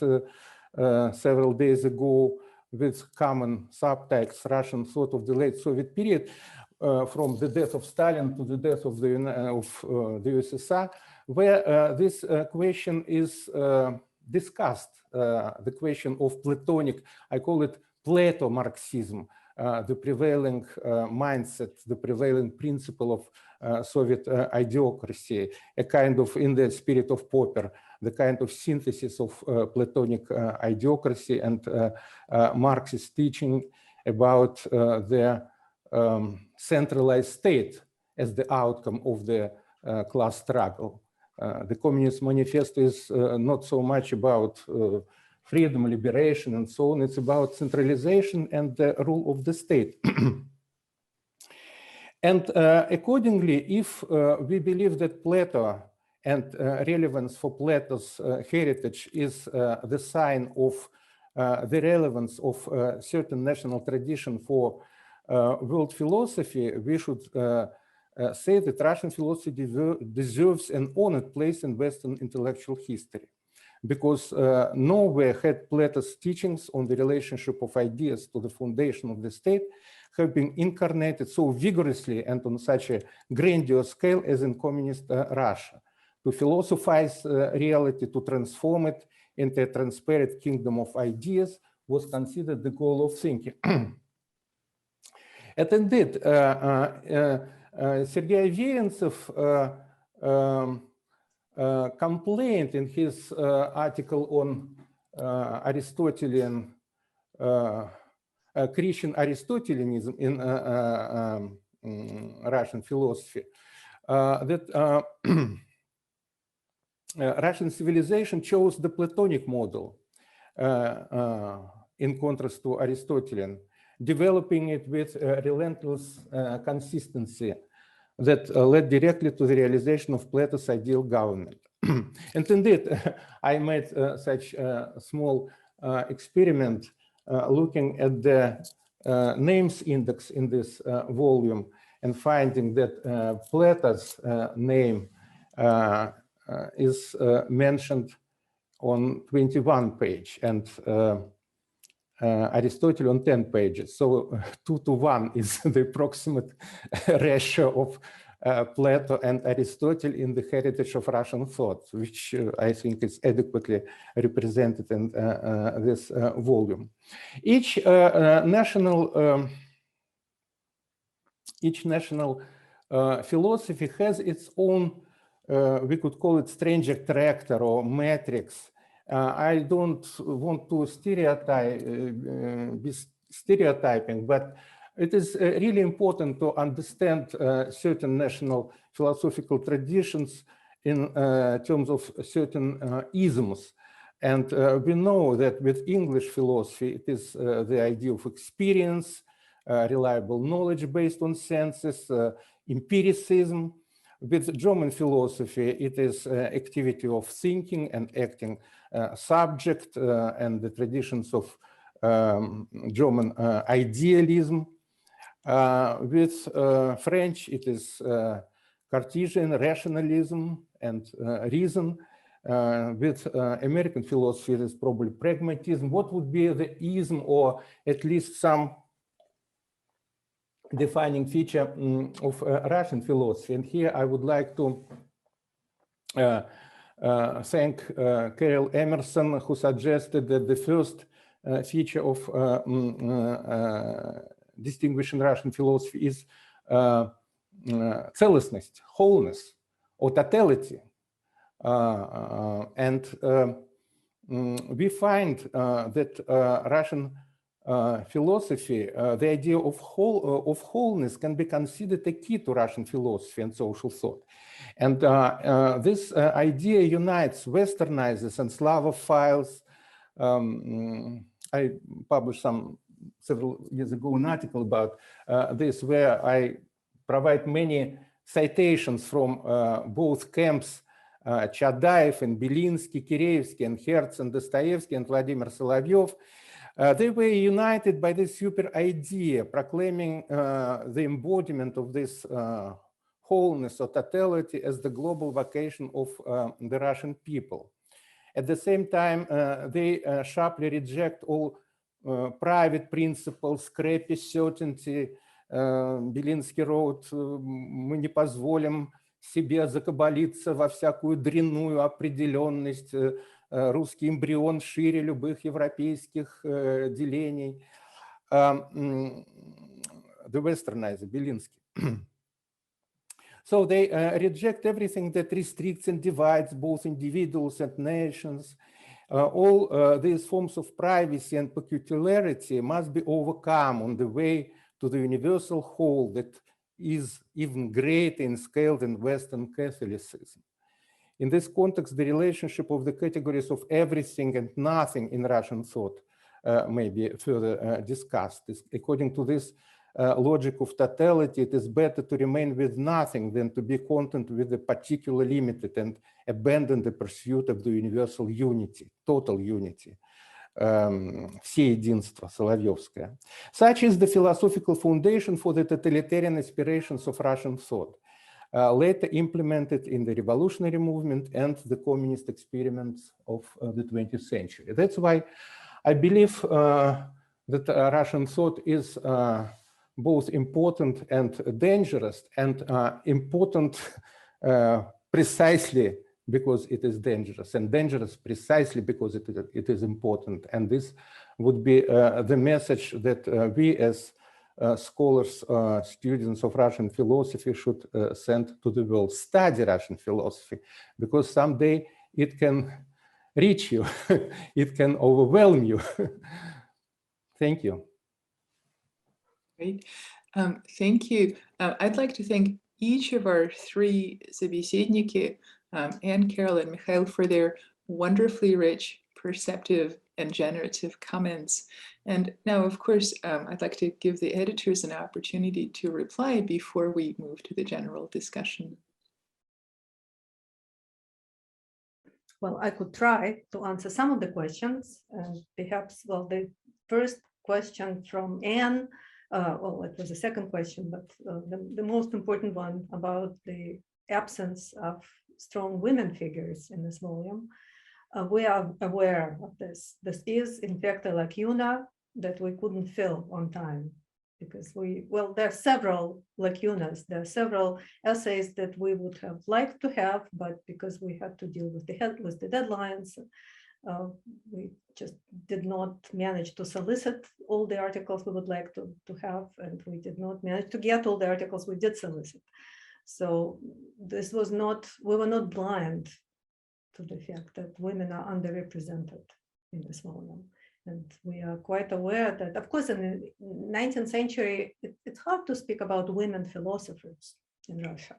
several days ago, with common subtext, Russian thought of the late Soviet period, from the death of Stalin to the death of the USSR, where this question is discussed, the question of Platonic, I call it Plato-Marxism, the prevailing mindset, the prevailing principle of Soviet idiocracy, a kind of, in the spirit of Popper, the kind of synthesis of Platonic idiocracy and Marxist teaching about the centralized state as the outcome of the class struggle. The Communist Manifesto is not so much about freedom, liberation, and so on. It's about centralization and the rule of the state. And accordingly, if we believe that Plato and relevance for Plato's heritage is the sign of the relevance of certain national tradition for world philosophy, we should say that Russian philosophy deserves an honored place in Western intellectual history, because nowhere had Plato's teachings on the relationship of ideas to the foundation of the state have been incarnated so vigorously and on such a grandiose scale as in communist Russia. To philosophize reality, to transform it into a transparent kingdom of ideas was considered the goal of thinking. And indeed, Sergei Verentsov complained in his article on Aristotelian, Christian Aristotelianism in Russian philosophy, that Russian civilization chose the Platonic model in contrast to Aristotelian, developing it with relentless consistency that led directly to the realization of Plato's ideal government. And indeed, I made such a small experiment looking at the names index in this volume and finding that Plato's name is mentioned on 21 page and Aristotle on 10 pages. So 2 to 1 is the approximate ratio of Plato and Aristotle in the heritage of Russian thought, which I think is adequately represented in this volume. Each national philosophy has its own, we could call it strange attractor or matrix. I don't want to be stereotyping, but it is really important to understand certain national philosophical traditions in terms of certain isms. And we know that with English philosophy, it is the idea of experience, reliable knowledge based on senses, empiricism. With German philosophy, it is activity of thinking and acting subject and the traditions of German idealism. With French, it is Cartesian rationalism and reason. With American philosophy, it is probably pragmatism. What would be the ism, or at least some defining feature of Russian philosophy? And here I would like to thank Caryl Emerson, who suggested that the first feature of distinguishing Russian philosophy is целостность, wholeness, or totality. And we find that Russian philosophy, the idea of wholeness can be considered a key to Russian philosophy and social thought. And this idea unites Westernizers and Slavophiles. I published several years ago an article about this, where I provide many citations from both camps, Chadaev and Belinsky, Kireevsky and Hertz and Dostoevsky and Vladimir Solovyov. They were united by this super idea, proclaiming the embodiment of this wholeness or totality as the global vocation of the Russian people. At the same time, they sharply reject all private principles, scrappy certainty. Белинский wrote, мы не позволим себе закабалиться во всякую дрянную определенность, русский эмбрион шире любых европейских делений. The westernizer, Belinsky. So they reject everything that restricts and divides both individuals and nations. All these forms of privacy and peculiarity must be overcome on the way to the universal whole that is even greater in scale than Western Catholicism. In this context, the relationship of the categories of everything and nothing in Russian thought may be further discussed. According to this logic of totality, it is better to remain with nothing than to be content with the particular limited and abandon the pursuit of the universal unity, total unity. Всеединство, Соловьевское. Such is the philosophical foundation for the totalitarian aspirations of Russian thought, later implemented in the revolutionary movement and the communist experiments of the 20th century. That's why I believe that Russian thought is both important and dangerous, and important precisely because it is dangerous, and dangerous precisely because it is important. And this would be the message that we as scholars, students of Russian philosophy should send to the world. Study Russian philosophy, because someday it can reach you, it can overwhelm you. Thank you. Great. Thank you. I'd like to thank each of our three собеседники, Anne, Caryl, and Mikhail, for their wonderfully rich, perceptive, and generative comments. And now, of course, I'd like to give the editors an opportunity to reply before we move to the general discussion. Well, I could try to answer some of the questions, and perhaps, well, the first question from Anne, well, it was the second question, but the most important one about the absence of strong women figures in this volume. We are aware of this. This is, in fact, a lacuna that we couldn't fill on time, because there are several lacunas. There are several essays that we would have liked to have, but because we had to deal with the deadlines, we just did not manage to solicit all the articles we would like to have, and we did not manage to get all the articles we did solicit. So this was not, we were not blind to the fact that women are underrepresented in this volume. And we are quite aware that, of course, in the 19th century, it's hard to speak about women philosophers in Russia,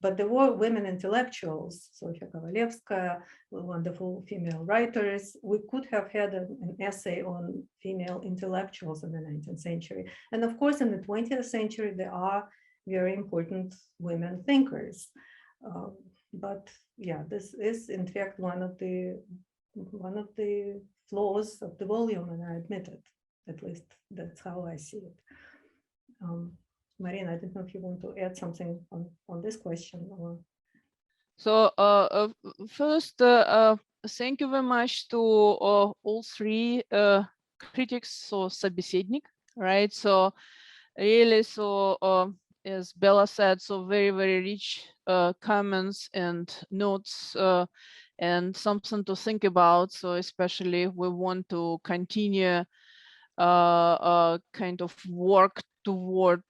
but there were women intellectuals, Sofia Kovalevskaya, wonderful female writers. We could have had an essay on female intellectuals in the 19th century. And of course, in the 20th century, there are very important women thinkers. But yeah, this is in fact one of the flaws of the volume, and I admit it. At least that's how I see it. Marina, I don't know if you want to add something on this question. Or... So first, thank you very much to all three critics, so собеседник, right? So really, so as Bella said, so very, very rich comments and notes and something to think about. So especially we want to continue kind of work toward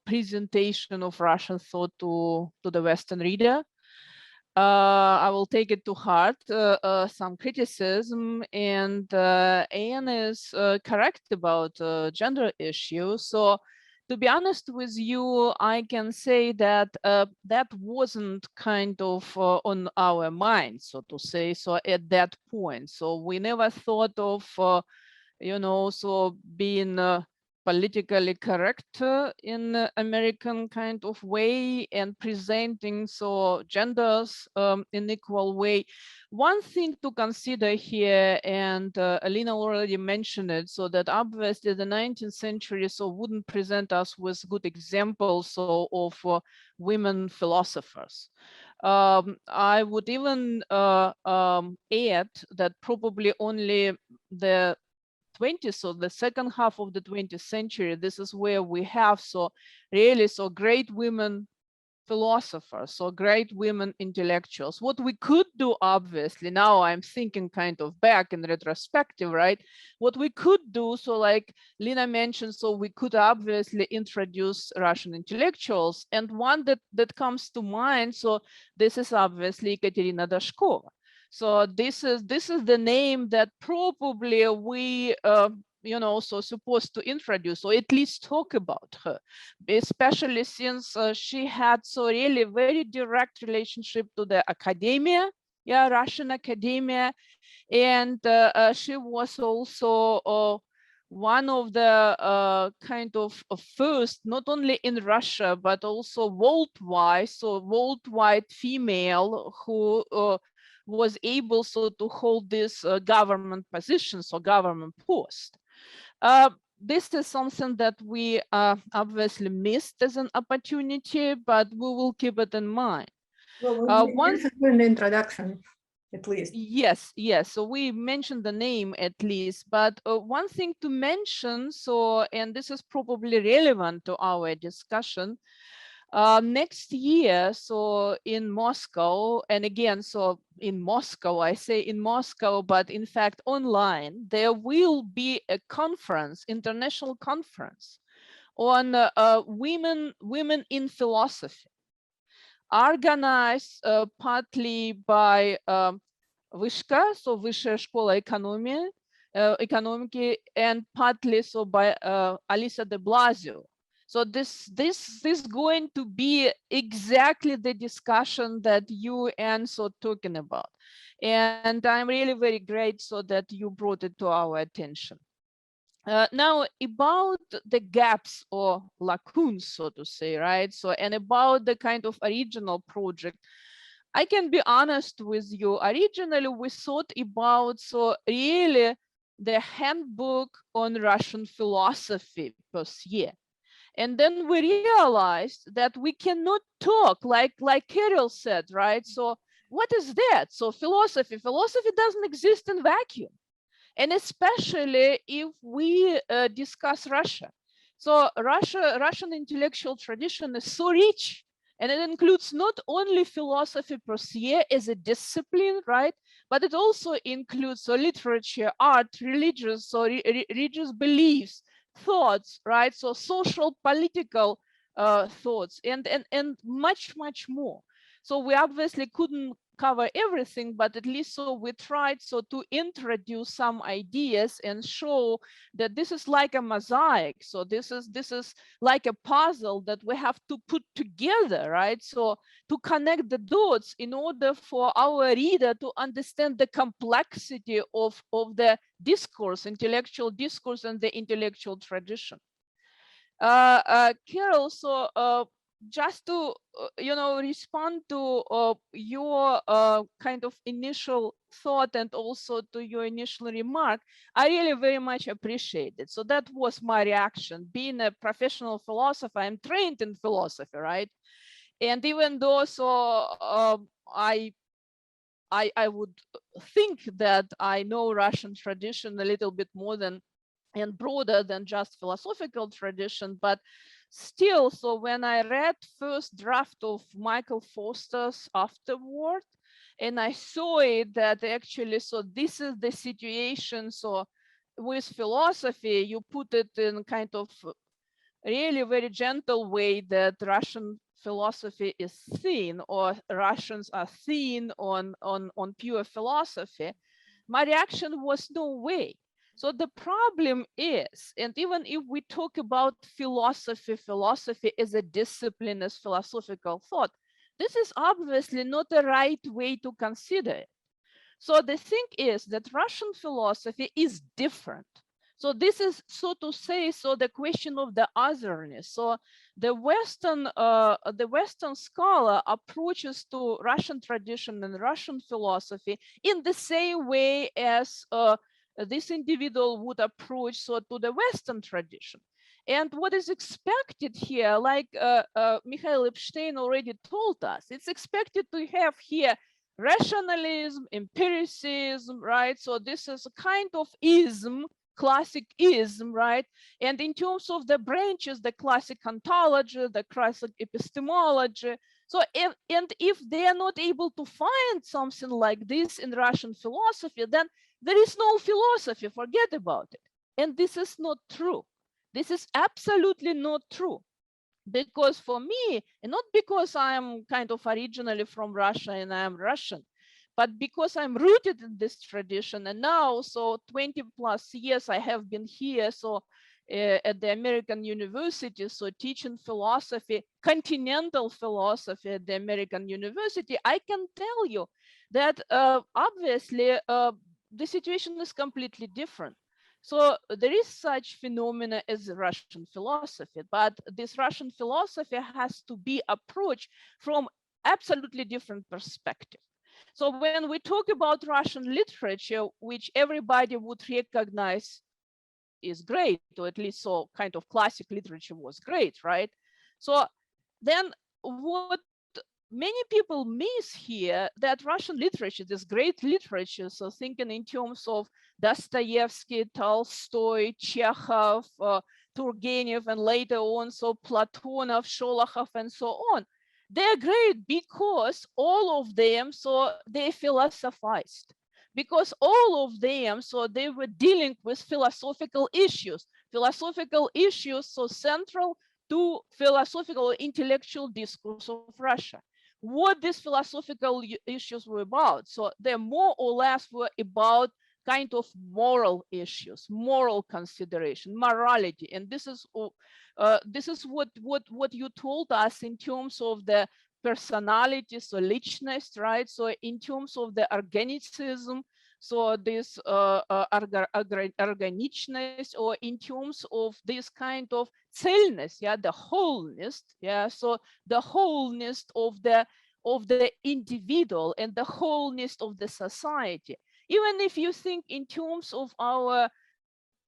presentation of Russian thought to the Western reader. I will take it to heart some criticism, and Anne is correct about gender issues. So to be honest with you, I can say that that wasn't kind of on our mind, so to say, so at that point. So we never thought of, you know, so being politically correct in American kind of way and presenting so genders in equal way. One thing to consider here, and Lina already mentioned it, so that obviously the 19th century so wouldn't present us with good examples so of women philosophers. I would even add that probably only the 20th, so the second half of the 20th century, this is where we have so really so great women philosophers, so great women intellectuals. What we could do, obviously, now I'm thinking kind of back in retrospective, right? What we could do, so like Lina mentioned, so we could obviously introduce Russian intellectuals, and one that comes to mind, so this is obviously Ekaterina Dashkova. So this is the name that probably we so supposed to introduce or at least talk about her, especially since she had so really very direct relationship to the academia, Russian academia, and she was also one of the kind of first, not only in Russia but also worldwide, so worldwide female who was able so to hold this government positions or government post. This is something that we obviously missed as an opportunity, but we will keep it in mind. Well, once in the introduction, at least. Yes. So we mentioned the name at least, but one thing to mention, so, and this is probably relevant to our discussion, next year, so in Moscow, and again, so in Moscow, I say in Moscow, but in fact online, there will be a conference, international conference on women in philosophy, organized partly by Вышка, so Высшая школа экономики, and partly so by Alisa de Blasio. So this is going to be exactly the discussion that you and so talking about, and I'm really very grateful that you brought it to our attention. Now about the gaps or lacunes, so to say, right? So, and about the kind of original project, I can be honest with you. Originally, we thought about so really the handbook on Russian philosophy per se. And then we realized that we cannot talk like Caryl said, right? So what is that? So philosophy doesn't exist in vacuum. And especially if we discuss Russia. So Russian intellectual tradition is so rich, and it includes not only philosophy per se as a discipline, right? But it also includes so literature, art, religious beliefs, thoughts, right? So social, political thoughts, and much more. So we obviously couldn't cover everything, but at least so we tried so to introduce some ideas and show that this is like a mosaic. So this is like a puzzle that we have to put together, right? So to connect the dots in order for our reader to understand the complexity of the discourse, intellectual discourse, and the intellectual tradition. Caryl, so just to respond to your kind of initial thought and also to your initial remark, I really very much appreciate it. So that was my reaction. Being a professional philosopher, I'm trained in philosophy, right? And even though so I would think that I know Russian tradition a little bit more than and broader than just philosophical tradition, but still, so when I read first draft of Michael Forster's Afterword, and I saw it that actually, so this is the situation. So with philosophy, you put it in kind of really very gentle way that Russian philosophy is thin, or Russians are thin on pure philosophy. My reaction was no way. So the problem is, and even if we talk about philosophy as a discipline, as philosophical thought, this is obviously not the right way to consider it. So the thing is that Russian philosophy is different. So this is, so to say, so the question of the otherness. So the Western scholar approaches to Russian tradition and Russian philosophy in the same way as this individual would approach so to the Western tradition. And what is expected here, like Mikhail Epstein already told us, it's expected to have here rationalism, empiricism, right? So this is a kind of ism, classic ism, right? And in terms of the branches, the classic ontology, the classic epistemology. So if they are not able to find something like this in Russian philosophy, then there is no philosophy, forget about it. And this is not true. This is absolutely not true. Because for me, and not because I'm kind of originally from Russia and I'm Russian, but because I'm rooted in this tradition. And now, so 20 plus years I have been here, so at the American university, so teaching philosophy, continental philosophy at the American university, I can tell you that obviously the situation is completely different. So there is such phenomena as Russian philosophy, but this Russian philosophy has to be approached from absolutely different perspective. So when we talk about Russian literature, which everybody would recognize is great, or at least so kind of classic literature was great, right? So then what many people miss here, that Russian literature, this great literature, so thinking in terms of Dostoevsky, Tolstoy, Chekhov, Turgenev, and later on, so Platonov, Sholokhov, and so on. They're great because all of them, so they philosophized. Because all of them, so they were dealing with philosophical issues so central to philosophical intellectual discourse of Russia. What these philosophical issues were about. So they more or less were about kind of moral issues, moral consideration, morality. And this is what you told us in terms of the personality, so richness, right? So in terms of the organicism, so this organicness, or in terms of this kind of целостность, yeah, the wholeness, yeah, so the wholeness of the individual and the wholeness of the society. Even if you think in terms of our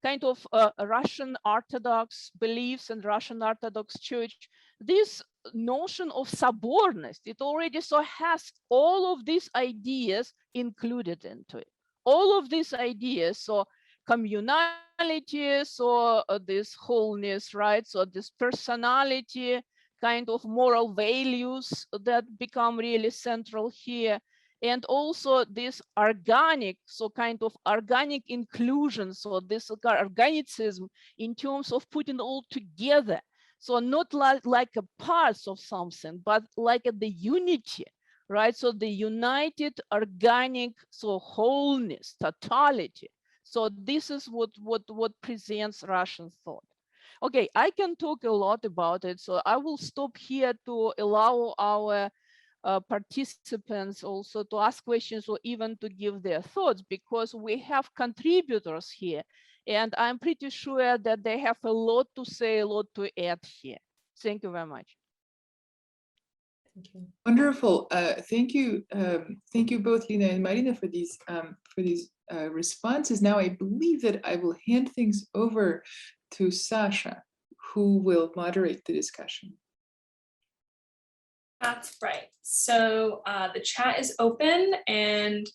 kind of Russian Orthodox beliefs and Russian Orthodox Church, this notion of sobорность, it already so has all of these ideas included into it. All of these ideas, so communality, so this wholeness, right? So this personality, kind of moral values that become really central here. And also this organic, so kind of organic inclusion, so this organicism in terms of putting all together. So not like a parts of something, but like the unity, right? So the united organic, so wholeness, totality. So this is what presents Russian thought. Okay, I can talk a lot about it, so I will stop here to allow our participants also to ask questions or even to give their thoughts, because we have contributors here, and I'm pretty sure that they have a lot to say, a lot to add here. Thank you very much. Thank you. Wonderful. Thank you both, Lina and Marina, for these responses. Now I believe that I will hand things over to Sasha, who will moderate the discussion. That's right. So the chat is open, and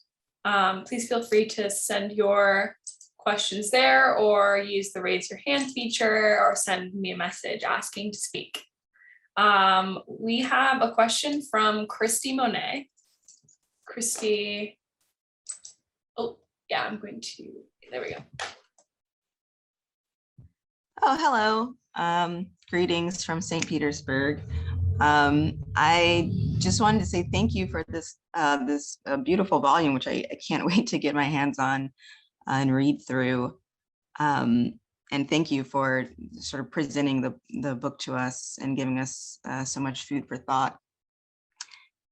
please feel free to send your questions there, or use the raise your hand feature, or send me a message asking to speak. We have a question from Christy Monet. Christy, oh yeah, I'm going to, there we go. Oh, hello. Greetings from St. Petersburg. I just wanted to say thank you for this beautiful volume, which I can't wait to get my hands on and read through. And thank you for sort of presenting the book to us and giving us so much food for thought.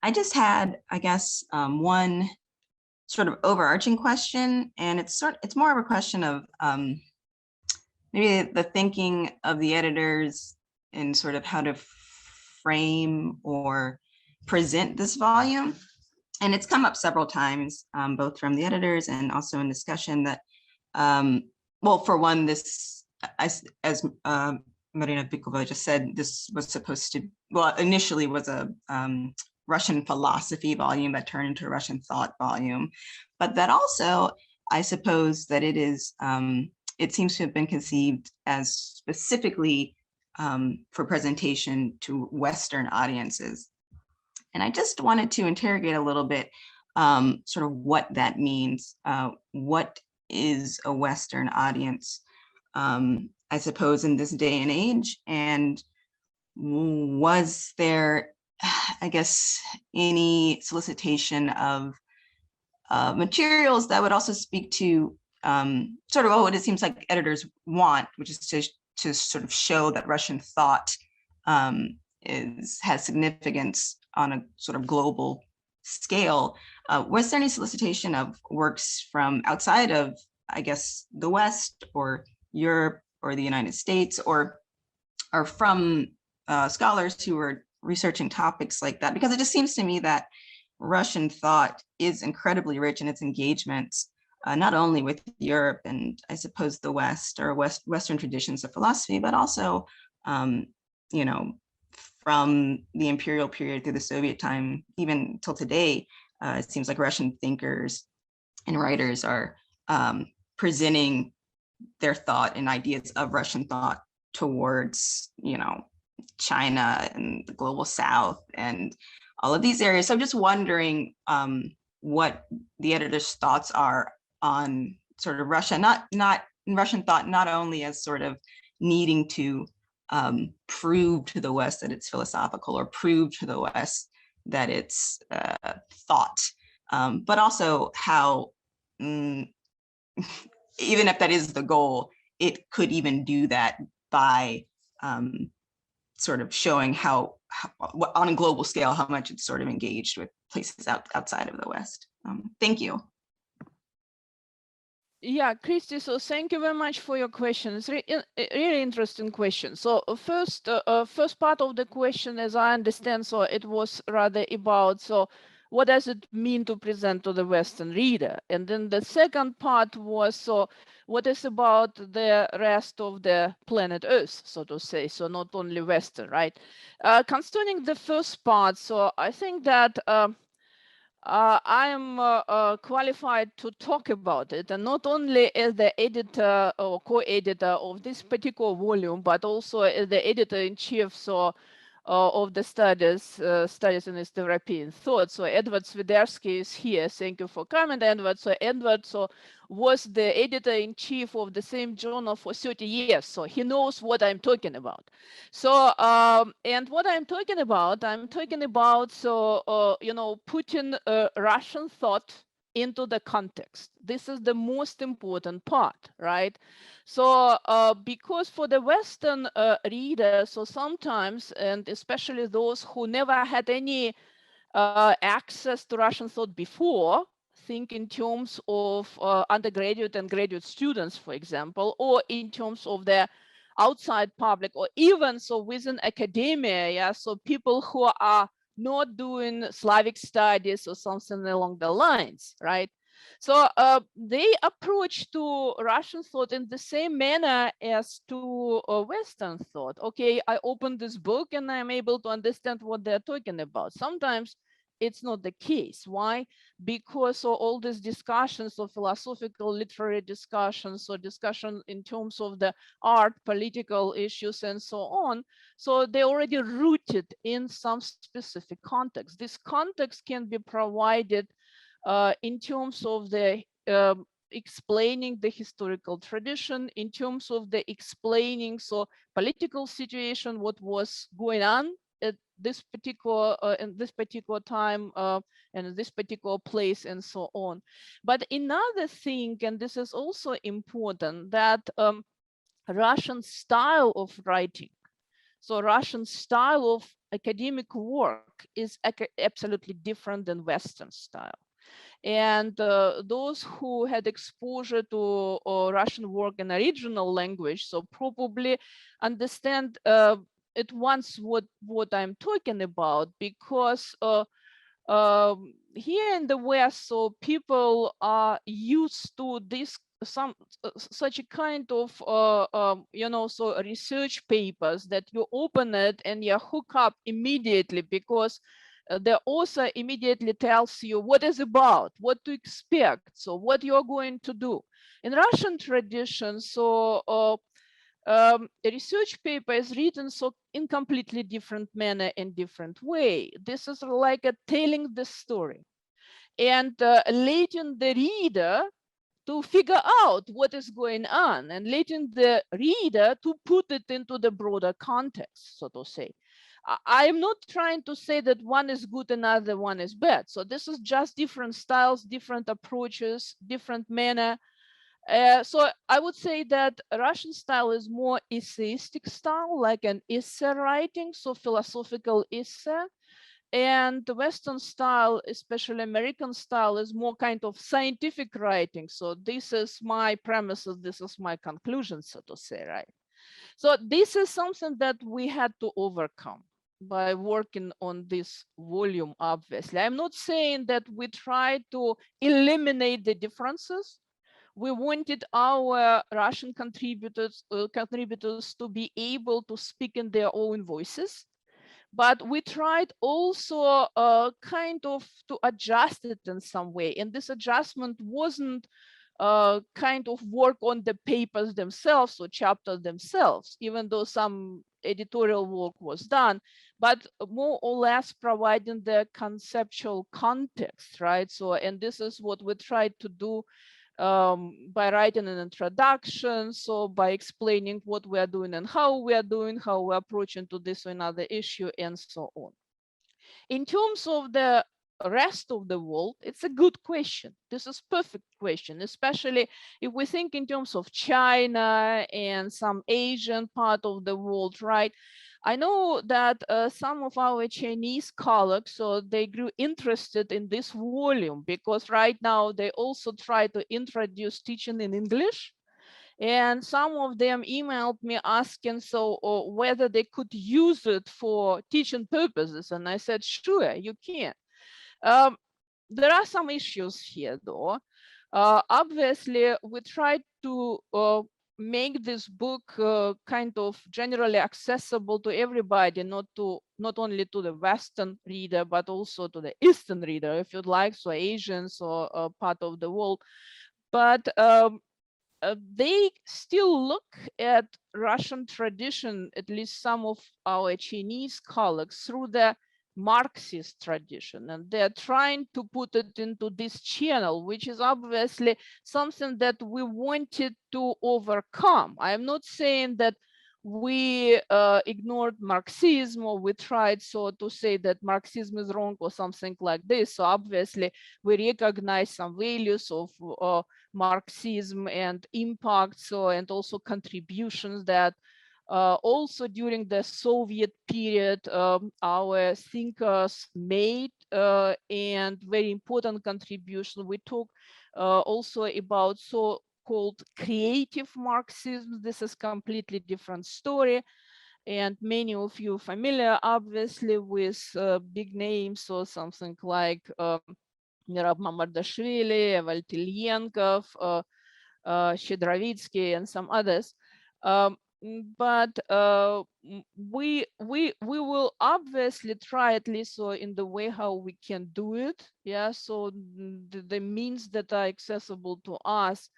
I just had, I guess, one sort of overarching question, and it's more of a question of maybe the thinking of the editors and sort of how to frame or present this volume. And it's come up several times, both from the editors and also in discussion that, well, for one, this, as Marina Bykova just said, this was supposed to, well, initially was a Russian philosophy volume that turned into a Russian thought volume, but that also, I suppose that it is, it seems to have been conceived as specifically for presentation to Western audiences. And I just wanted to interrogate a little bit sort of what that means. What is a Western audience, I suppose, in this day and age? And was there, I guess, any solicitation of materials that would also speak to sort of what it seems like editors want, which is to sort of show that Russian thought has significance on a sort of global scale. Was there any solicitation of works from outside of, I guess, the West or Europe or the United States, or from scholars who were researching topics like that? Because it just seems to me that Russian thought is incredibly rich in its engagements, not only with Europe and I suppose the West or Western traditions of philosophy, but also, you know, from the imperial period through the Soviet time, even till today, it seems like Russian thinkers and writers are presenting their thought and ideas of Russian thought towards, you know, China and the global South and all of these areas. So I'm just wondering what the editor's thoughts are on sort of Russia, not Russian thought, not only as sort of needing to prove to the West that it's philosophical or prove to the West that it's thought, but also how, even if that is the goal, it could even do that by sort of showing how on a global scale, how much it's sort of engaged with places outside of the West. Thank you. Yeah, Christy, so thank you very much for your question. It's really interesting question. So first part of the question, as I understand, so it was rather about, so what does it mean to present to the Western reader? And then the second part was, so what is about the rest of the planet Earth, so to say, so not only Western, right? Concerning the first part, so I think that I am qualified to talk about it, and not only as the editor or co-editor of this particular volume, but also as the editor-in-chief of the studies in East European thought. So Edward Swiderski is here. Thank you for coming, Edward. So Edward was the editor-in-chief of the same journal for 30 years, so he knows what I'm talking about. So and what I'm talking about, you know, putting Russian thought into the context. This is the most important part, right? So because for the Western reader, so sometimes, and especially those who never had any access to Russian thought before, think in terms of undergraduate and graduate students, for example, or in terms of the outside public, or even so within academia, yeah, so people who are not doing Slavic studies or something along the lines, right? So they approach to Russian thought in the same manner as to Western thought. Okay, I open this book and I'm able to understand what they're talking about. Sometimes it's not the case. Why? Because all these discussions of philosophical, literary discussions, or discussion in terms of the art, political issues, and so on, so they're already rooted in some specific context. This context can be provided in terms of the explaining the historical tradition, in terms of the explaining political situation, what was going on at this particular in this particular time and in this particular place, and so on. But another thing, and this is also important, that Russian style of writing, so Russian style of academic work is absolutely different than Western style. And those who had exposure to Russian work in original language, so probably understand at once what I'm talking about, because here in the West, so people are used to this such a kind of so research papers that you open it and you hook up immediately, because the author immediately tells you what it's about, what to expect, so what you're going to do. In Russian tradition, so a research paper is written so in completely different manner and different way. This is like a telling the story and letting the reader to figure out what is going on and letting the reader to put it into the broader context, so to say. I'm not trying to say that one is good and another one is bad. So this is just different styles, different approaches, different manner. So I would say that Russian style is more essayistic style, like an essay writing, so philosophical essay. And the Western style, especially American style, is more kind of scientific writing. So this is my premises, this is my conclusion, so to say, right? So this is something that we had to overcome by working on this volume, obviously. I'm not saying that we try to eliminate the differences. We wanted our Russian contributors to be able to speak in their own voices. But we tried also kind of to adjust it in some way. And this adjustment wasn't kind of work on the papers themselves or chapters themselves, even though some editorial work was done, but more or less providing the conceptual context, right? So, and this is what we tried to do by writing an introduction, so by explaining what we are doing and how we are doing, how we're approaching to this or another issue, and so on. In terms of the rest of the world, it's a good question. This is perfect question, especially if we think in terms of China and some Asian part of the world, right? I know that some of our Chinese colleagues, so they grew interested in this volume because right now they also try to introduce teaching in English. And some of them emailed me asking so whether they could use it for teaching purposes. And I said, sure, you can. There are some issues here, though. Obviously, we tried to make this book kind of generally accessible to everybody, not only to the Western reader, but also to the Eastern reader, if you'd like, so Asians or part of the world. But they still look at Russian tradition, at least some of our Chinese colleagues, through the Marxist tradition, and they're trying to put it into this channel, which is obviously something that we wanted to overcome. I'm not saying that we ignored Marxism or we tried so to say that Marxism is wrong or something like this. So obviously we recognize some values of Marxism and impact, so and also contributions that also during the Soviet period our thinkers made and very important contribution. We talk also about so-called creative Marxism. This is completely different story. And many of you familiar, obviously, with big names or something like Mirab Mamardashvili, Valtilyenkov, Shedrovitsky, and some others. But we will obviously try, at least so in the way how we can do it. Yeah, so the means that are accessible to us,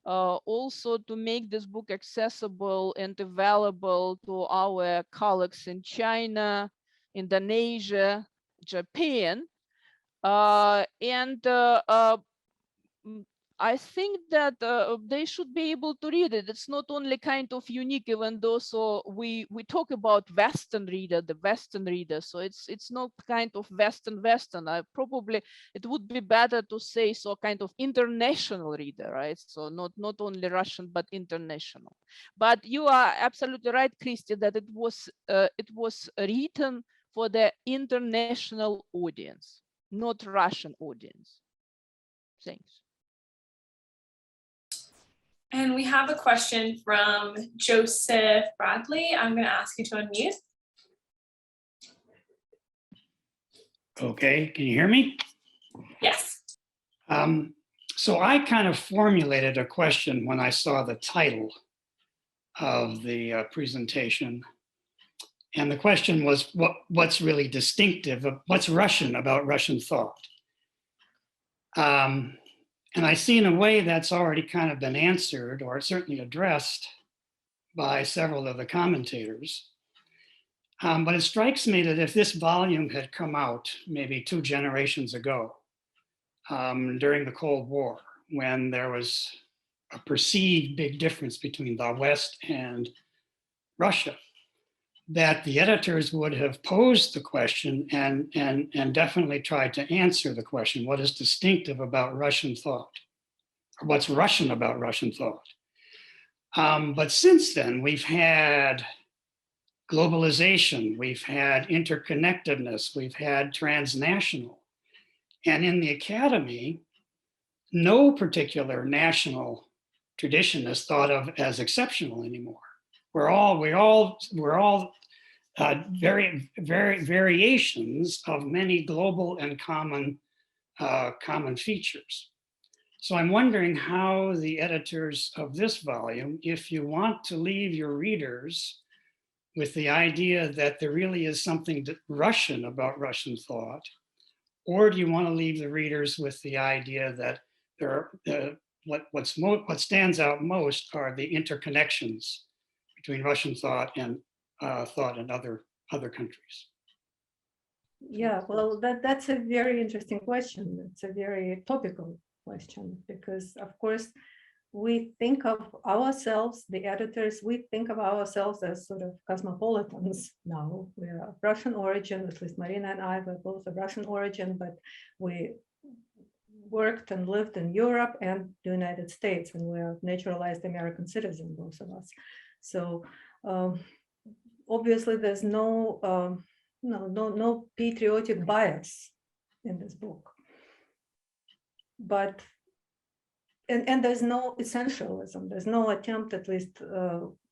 also to make this book accessible and available to our colleagues in China, Indonesia, Japan. I think that they should be able to read it. It's not only kind of unique, even though so we talk about Western reader, the Western reader. So it's not kind of Western. Probably it would be better to say so kind of international reader, right? So not only Russian but international. But you are absolutely right, Christy, that it was written for the international audience, not Russian audience. Thanks. And we have a question from Joseph Bradley. I'm going to ask you to unmute. Okay, can you hear me? Yes. So I kind of formulated a question when I saw the title of the presentation. And the question was, what's really distinctive, what's Russian about Russian thought? And I see in a way that's already kind of been answered, or certainly addressed by several of the commentators. But it strikes me that if this volume had come out maybe 2 generations ago, during the Cold War, when there was a perceived big difference between the West and Russia, that the editors would have posed the question and definitely tried to answer the question, what is distinctive about Russian thought? Or what's Russian about Russian thought? But since then, we've had globalization, we've had interconnectedness, we've had transnational. And in the academy, no particular national tradition is thought of as exceptional anymore. We're all variations of many global and common features. So I'm wondering how the editors of this volume, if you want to leave your readers with the idea that there really is something Russian about Russian thought, or do you want to leave the readers with the idea that there are, what stands out most are the interconnections between Russian thought and thought in other countries? Yeah, well, that's a very interesting question. It's a very topical question because, of course, we think of ourselves, the editors, we think of ourselves as sort of cosmopolitans now. We are of Russian origin, at least Marina and I were both of Russian origin, but we worked and lived in Europe and the United States, and we are naturalized American citizens, both of us. So obviously there's no patriotic bias in this book. But and there's no essentialism. There's no attempt, at least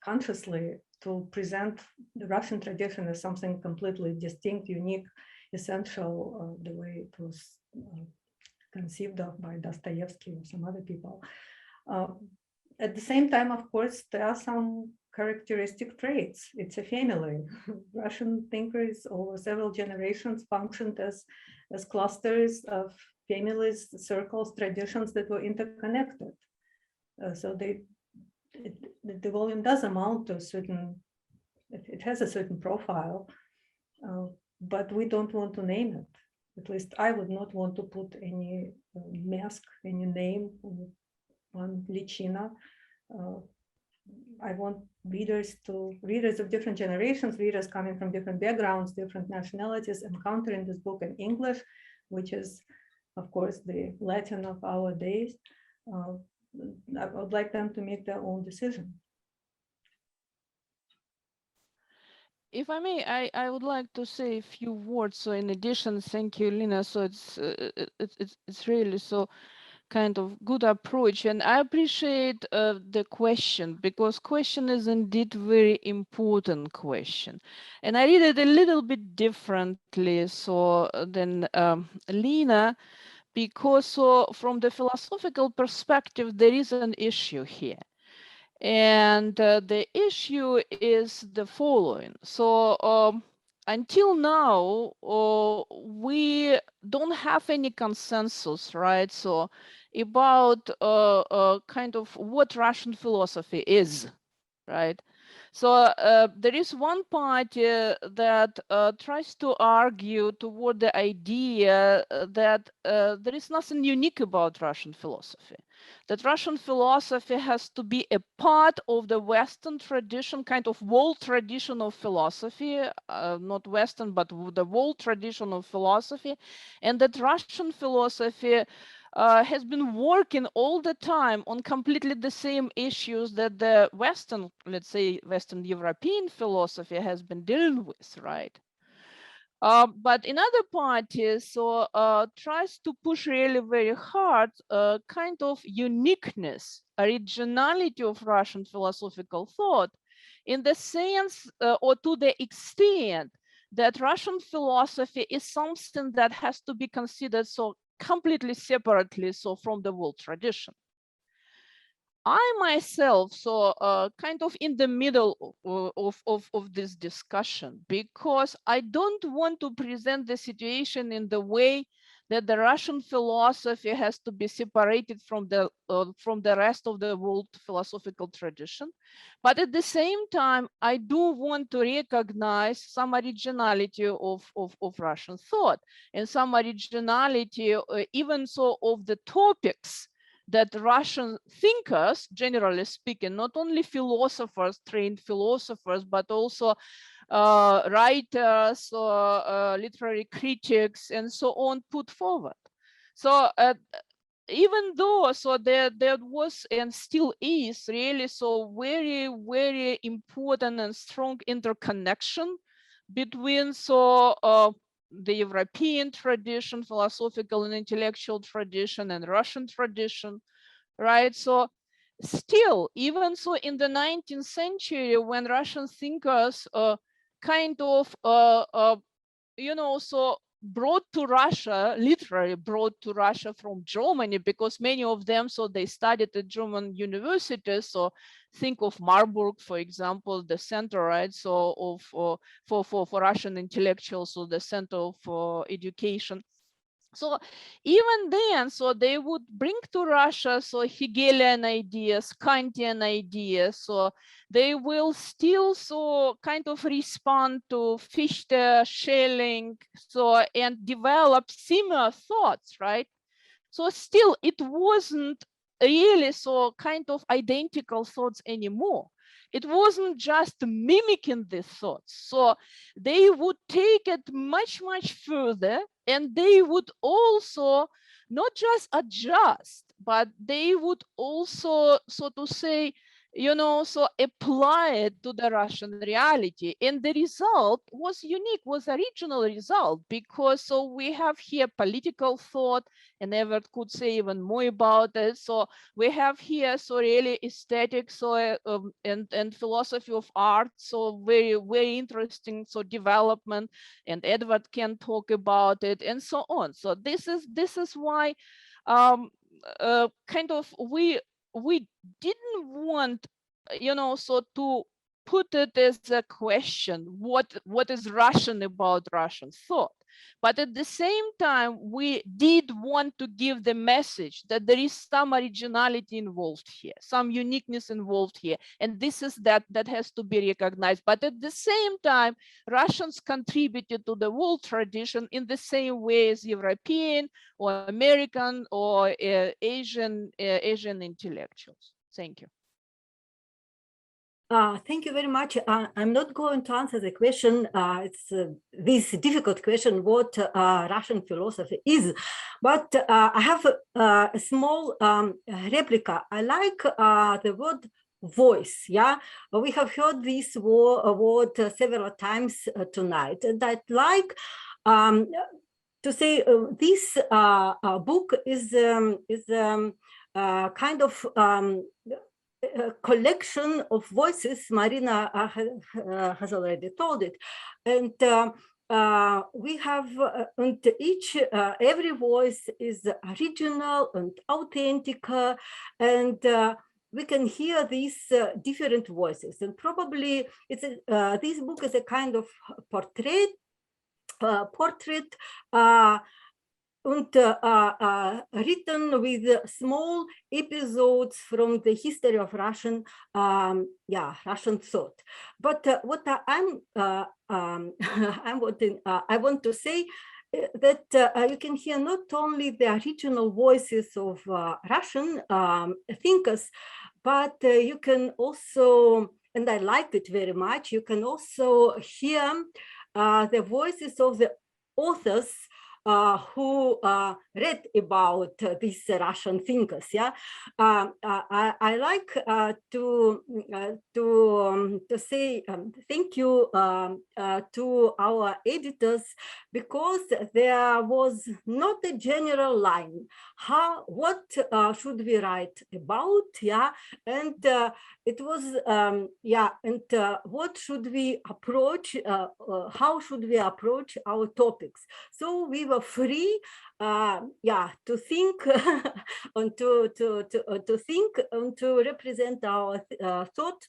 consciously, to present the Russian tradition as something completely distinct, unique, essential, the way it was conceived of by Dostoevsky or some other people. At the same time, of course, there are some characteristic traits. It's a family. Russian thinkers over several generations functioned as clusters of families, circles, traditions that were interconnected. So the volume does amount to a certain, it has a certain profile, but we don't want to name it. At least I would not want to put any mask, any name on Lichina. I want readers of different generations, readers coming from different backgrounds, different nationalities, encountering this book in English, which is, of course, the Latin of our days. I would like them to make their own decision. If I may, I would like to say a few words. So in addition, thank you, Lina. So it's really so kind of good approach, and I appreciate the question, because question is indeed very important question, and I read it a little bit differently so than Lina, because so from the philosophical perspective there is an issue here, and the issue is the following. So until now, we don't have any consensus, right? So about kind of what Russian philosophy is, right? So there is one party that tries to argue toward the idea that there is nothing unique about Russian philosophy, that Russian philosophy has to be a part of the Western tradition, kind of world tradition of philosophy, not Western, but the world tradition of philosophy, and that Russian philosophy has been working all the time on completely the same issues that the Western, let's say, Western European philosophy has been dealing with, right? But another party tries to push really very hard kind of uniqueness, originality of Russian philosophical thought, in the sense or to the extent that Russian philosophy is something that has to be considered so completely separately from the world tradition. I myself kind of in the middle of this discussion, because I don't want to present the situation in the way that the Russian philosophy has to be separated from the rest of the world philosophical tradition. But at the same time, I do want to recognize some originality of Russian thought and some originality even of the topics that Russian thinkers, generally speaking, not only philosophers, trained philosophers, but also writers, literary critics, and so on, put forward. So even though there was and still is really very, very important and strong interconnection between the European tradition, philosophical and intellectual tradition, and Russian tradition, right? So still, even in the 19th century, when Russian thinkers kind of, brought to Russia, literally brought to Russia from Germany, because many of them, they studied at German universities. So think of Marburg, for example, the center, right? So for Russian intellectuals, so the center of education. So even then, they would bring to Russia Hegelian ideas, Kantian ideas. So they will still kind of respond to Fichte, Schelling, and develop similar thoughts, right? So still, it wasn't really kind of identical thoughts anymore. It wasn't just mimicking these thoughts. So they would take it much, much further, and they would also not just adjust, but they would also, so to say, apply it to the Russian reality. And the result was unique, was original result, because we have here political thought, and Everett could say even more about it. So we have here really aesthetics and philosophy of art, very, very interesting development, and Edward can talk about it, and so on. So this is why kind of we didn't want, to put it as a question, what is Russian about Russian thought? But at the same time, we did want to give the message that there is some originality involved here, some uniqueness involved here, and this is that has to be recognized. But at the same time, Russians contributed to the world tradition in the same way as European or American or Asian intellectuals. Thank you. Thank you very much. I'm not going to answer the question. It's this difficult question, what Russian philosophy is. But I have a small replica. I like the word voice. Yeah, we have heard this word several times tonight. And I'd like to say this book is kind of a collection of voices. Marina has already told it, and we have and every voice is original and authentic, and we can hear these different voices. And probably it's this book is a kind of portrait. And written with small episodes from the history of Russian, Russian thought. But what I want to say that you can hear not only the original voices of Russian thinkers, but you can also, and I like it very much, you can also hear the voices of the authors who read about these Russian thinkers. Yeah, I like to say thank you to our editors, because there was not a general line what should we write about, yeah, and it was what should we approach, how should we approach our topics. So we were free to think and to think and to represent our thought.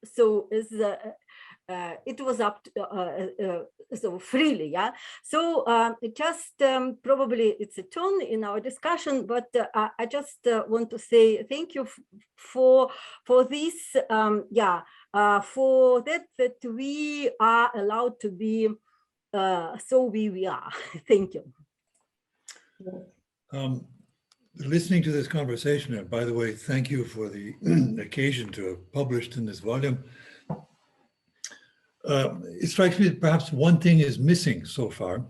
So is it was up to, so freely, yeah. So just probably it's a turn in our discussion, but I just want to say thank you for this, for that we are allowed to be so we are. Thank you. Listening to this conversation, and by the way, thank you for the occasion to have published in this volume. It strikes me that perhaps one thing is missing so far.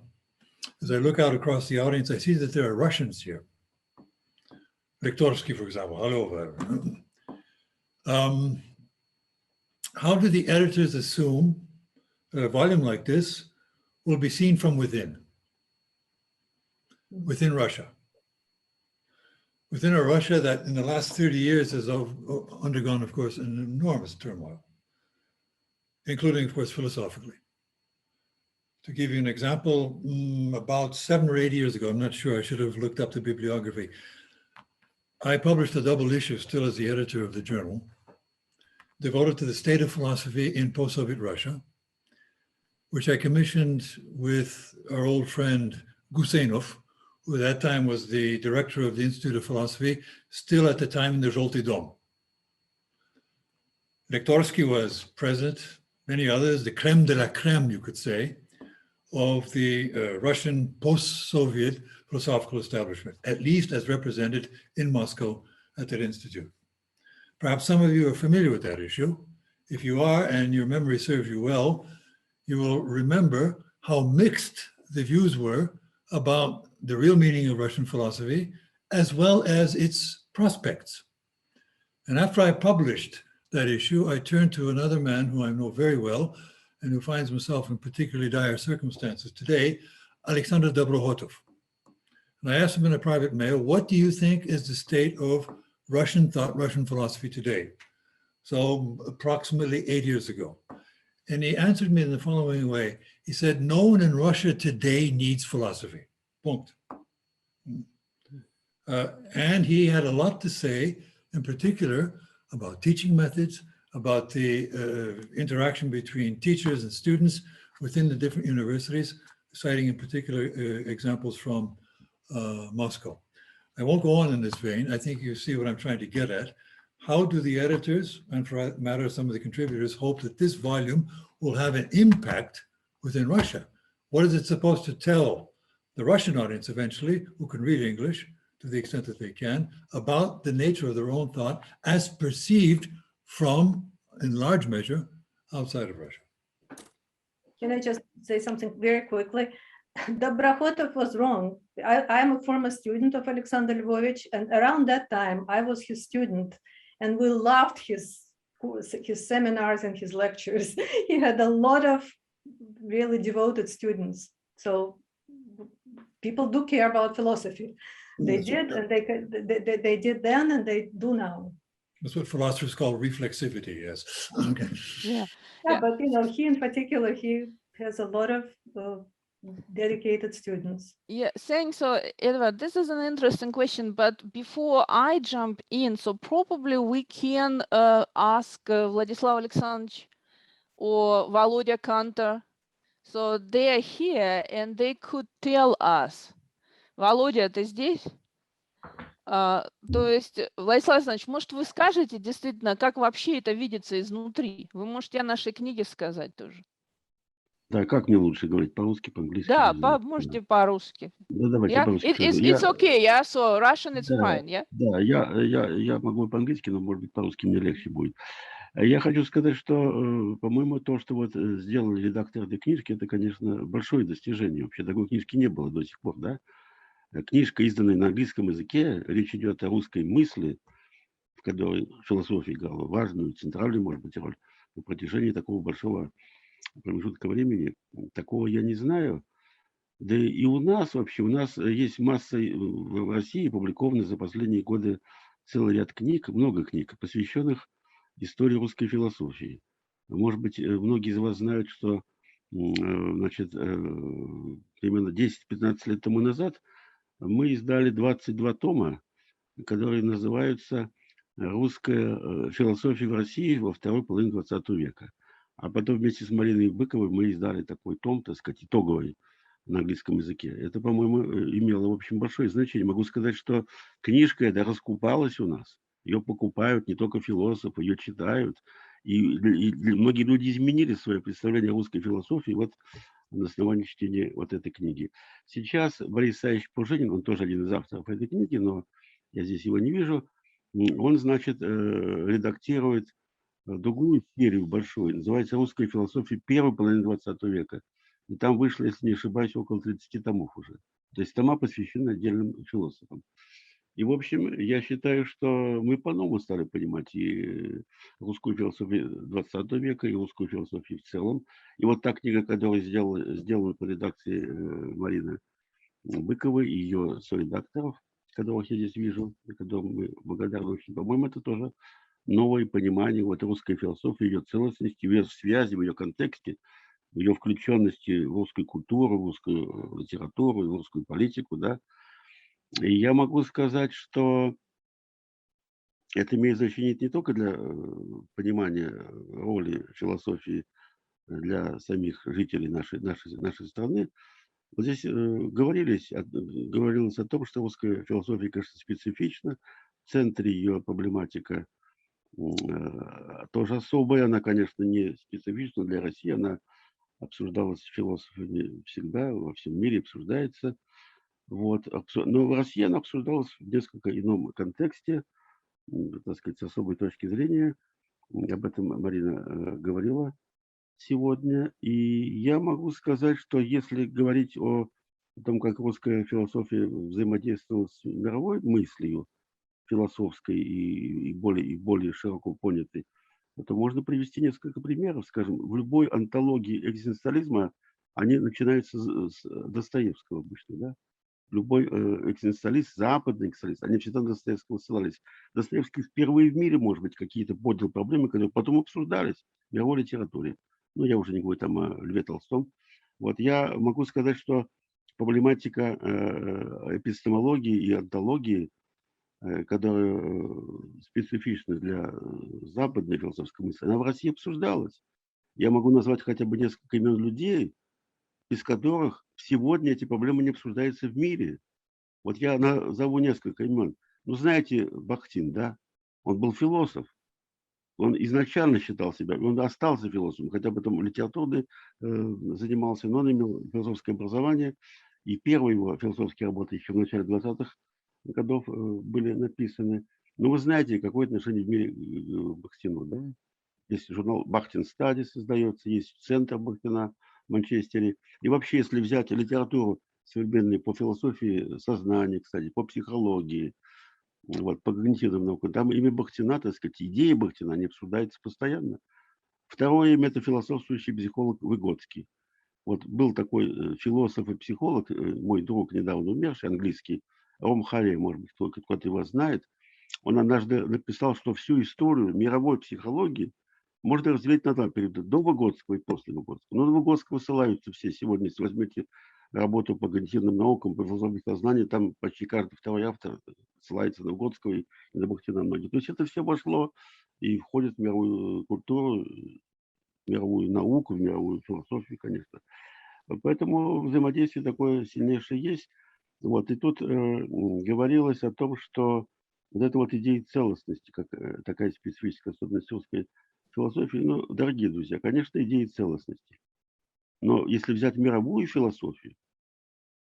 As I look out across the audience, I see that there are Russians here. Lektorsky, for example. Hello. How do the editors assume that a volume like this will be seen from within Russia? Within a Russia that in the last 30 years has undergone, of course, an enormous turmoil, including, of course, philosophically. To give you an example, about 7 or 8 years ago, I'm not sure, I should have looked up the bibliography, I published a double issue, still as the editor of the journal, devoted to the state of philosophy in post-Soviet Russia, which I commissioned with our old friend Gusenov, who at that time was the director of the Institute of Philosophy, still at the time in the Zolty Dom. Lektorsky was president, many others, the creme de la creme, you could say, of the Russian post-Soviet philosophical establishment, at least as represented in Moscow at that institute. Perhaps some of you are familiar with that issue. If you are, and your memory serves you well, you will remember how mixed the views were about the real meaning of Russian philosophy, as well as its prospects. And after I published that issue, I turned to another man who I know very well and who finds himself in particularly dire circumstances today, Alexander Dobrokhotov. And I asked him in a private mail, what do you think is the state of Russian thought, Russian philosophy today? So approximately 8 years ago. And he answered me in the following way. He said, no one in Russia today needs philosophy. Punkt. And he had a lot to say, in particular, about teaching methods, about the interaction between teachers and students within the different universities, citing in particular examples from Moscow. I won't go on in this vein. I think you see what I'm trying to get at. How do the editors, and for that matter, some of the contributors, hope that this volume will have an impact within Russia? What is it supposed to tell the Russian audience eventually, who can read English to the extent that they can, about the nature of their own thought as perceived from, in large measure, outside of Russia? Can I just say something very quickly? Dobrokhotov was wrong. I am a former student of Alexander Lvovich, and around that time I was his student, and we loved his seminars and his lectures. He had a lot of really devoted students. So people do care about philosophy. They did, and they did then, and they do now. That's what philosophers call reflexivity, yes. Okay. Yeah. But you know, he in particular, he has a lot of dedicated students. Yeah, thanks. So, Edward, this is an interesting question, but before I jump in, so probably we can ask Vladislav Alexandrovich or Volodya Kantor. So they are here and they could tell us. Володя, ты здесь? То есть, Владислав Александрович, может, вы скажете действительно, как вообще это видится изнутри? Вы можете о нашей книге сказать тоже. Да, как мне лучше говорить, по-русски, по-английски? Да, можете по-русски. Да, давайте по-русски. It's okay, yeah, so Russian is fine, yeah? Да, я могу по-английски, но, может быть, по-русски мне легче будет. Я хочу сказать, что, по-моему, то, что вот сделали редактор этой книжки, это, конечно, большое достижение. Вообще такой книжки не было до сих пор, да? Книжка, изданная на английском языке, речь идет о русской мысли, в которой философия играла важную, центральную, может быть, роль на протяжении такого большого промежутка времени. Такого я не знаю. Да и у нас вообще, у нас есть масса в России опубликованных за последние годы целый ряд книг, много книг, посвященных истории русской философии. Может быть, многие из вас знают, что значит, примерно 10-15 лет тому назад мы издали 22 тома, которые называются «Русская философия в России во второй половине 20 века». А потом вместе с Мариной Быковой мы издали такой том, так сказать, итоговый на английском языке. Это, по-моему, имело, в общем, большое значение. Могу сказать, что книжка эта раскупалась у нас. Ее покупают не только философы, ее читают. И многие люди изменили свое представление о русской философии вот на основании чтения вот этой книги. Сейчас Борис Исаевич Пуженин, он тоже один из авторов этой книги, но я здесь его не вижу, он, значит, редактирует другую серию большую, называется «Русская философия первой половины 20 века». И там вышло, если не ошибаюсь, около 30 томов уже. То есть тома посвящены отдельным философам. И, в общем, я считаю, что мы по-новому стали понимать и русскую философию 20 века, и русскую философию в целом. И вот та книга, которую сделана по редакции Марины Быковой и ее соредакторов, которых я здесь вижу, и которым мы благодарны очень, по-моему, это тоже новое понимание вот русской философии, ее целостности, ее связи, в ее контексте, в ее включенности в русскую культуру, в русскую литературу, в русскую политику, да. И я могу сказать, что это имеет значение не только для понимания роли философии для самих жителей нашей страны. Вот здесь говорилось о том, что русская философия, конечно, специфична. В центре ее проблематика тоже особая. Она, конечно, не специфична для России. Она обсуждалась философами всегда, во всем мире обсуждается. Вот. Но в России она обсуждалась в несколько ином контексте, так сказать, с особой точки зрения. Об этом Марина говорила сегодня. И я могу сказать, что если говорить о том, как русская философия взаимодействовала с мировой мыслью, философской и более широко понятой, то можно привести несколько примеров. Скажем, в любой антологии экзистенциализма они начинаются с Достоевского обычно, да? Любой экзистенциалист, западный экзистенциалист, они всегда на Достоевского ссылались. Достоевский впервые в мире, может быть, какие-то поднял проблемы, которые потом обсуждались в мировой литературе. Ну, я уже не говорю там о Льве Толстом. Вот я могу сказать, что проблематика эпистемологии и онтологии, которая специфична для западной философской мысли, она в России обсуждалась. Я могу назвать хотя бы несколько имен людей, без которых сегодня эти проблемы не обсуждаются в мире. Вот я назову несколько имен. Ну, знаете, Бахтин, да? Он был философ. Он изначально считал себя, он остался философом, хотя потом литературой занимался, но он имел философское образование. И первые его философские работы еще в начале 20-х годов были написаны. Ну, вы знаете, какое отношение в мире к Бахтину, да? Есть журнал «Бахтин Стадис» издается, есть центр Бахтина в Манчестере. И вообще, если взять литературу современную по философии сознания, кстати, по психологии, вот, по когнитивным наукам, там имя Бахтина, так сказать, идеи Бахтина, они обсуждаются постоянно. Второе имя – это философствующий психолог Выгодский. Вот был такой философ и психолог, мой друг, недавно умерший, английский, Ром Харри, может быть, кто-то его знает. Он однажды написал, что всю историю мировой психологии можно разделить на два периода: до Выгодского и после Выгодского. Но на Выгодского ссылаются все сегодня. Если возьмете работу по когнитивным наукам, по философии сознания, там почти каждый второй автор ссылается на Выгодского и на Бахтина многие. То есть это все вошло и входит в мировую культуру, в мировую науку, в мировую философию, конечно. Поэтому взаимодействие такое сильнейшее есть. Вот. И тут говорилось о том, что вот эта вот идея целостности, как такая специфическая особенность русской философии, ну, дорогие друзья, конечно, идея целостности. Но если взять мировую философию,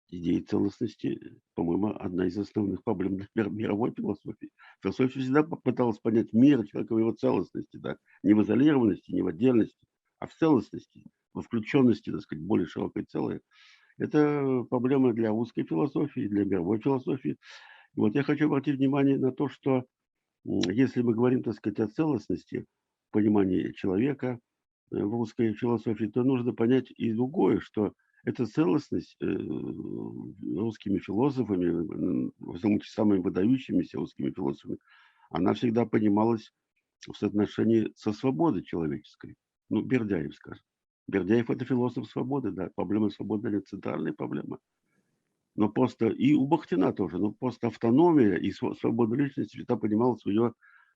идея целостности, по-моему, одна из основных проблем мировой философии. Философия всегда пыталась понять мир человека в его целостности, да? Не в изолированности, не в отдельности, а в целостности, во включенности, так сказать, более широкое целое. Это проблема для узкой философии, для мировой философии. И вот я хочу обратить внимание на то, что если мы говорим, так сказать, о целостности, понимании человека в русской философии, то нужно понять и другое, что эта целостность русскими философами, самыми выдающимися русскими философами, она всегда понималась в соотношении со свободой человеческой. Ну, Бердяев, скажем. Бердяев – это философ свободы, да. Проблема свободы – это центральная проблема. Но просто и у Бахтина тоже, но просто автономия и свобода личности всегда понималась в ее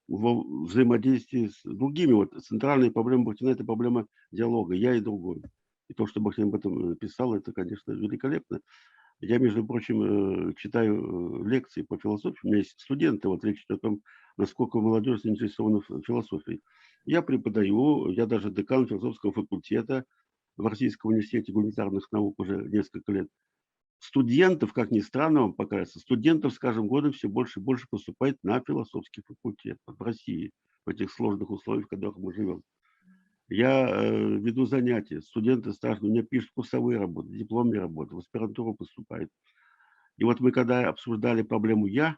взаимодействии с другими. Вот центральная проблема Бахтина – это проблема диалога «я» и «другой». И то, что Бахтин об этом писал, это, конечно, великолепно. Я, между прочим, читаю лекции по философии. У меня есть студенты, вот речь идет о том, насколько молодежь заинтересована в философии. Я преподаю, я даже декан философского факультета в Российском университете гуманитарных наук уже несколько лет. Студентов, как ни странно вам покажется, студентов с каждым годом все больше и больше поступает на философский факультет в России, в этих сложных условиях, в которых мы живем. Я веду занятия, студенты старше, у меня пишут курсовые работы, дипломные работы, в аспирантуру поступают. И вот мы когда обсуждали проблему «я»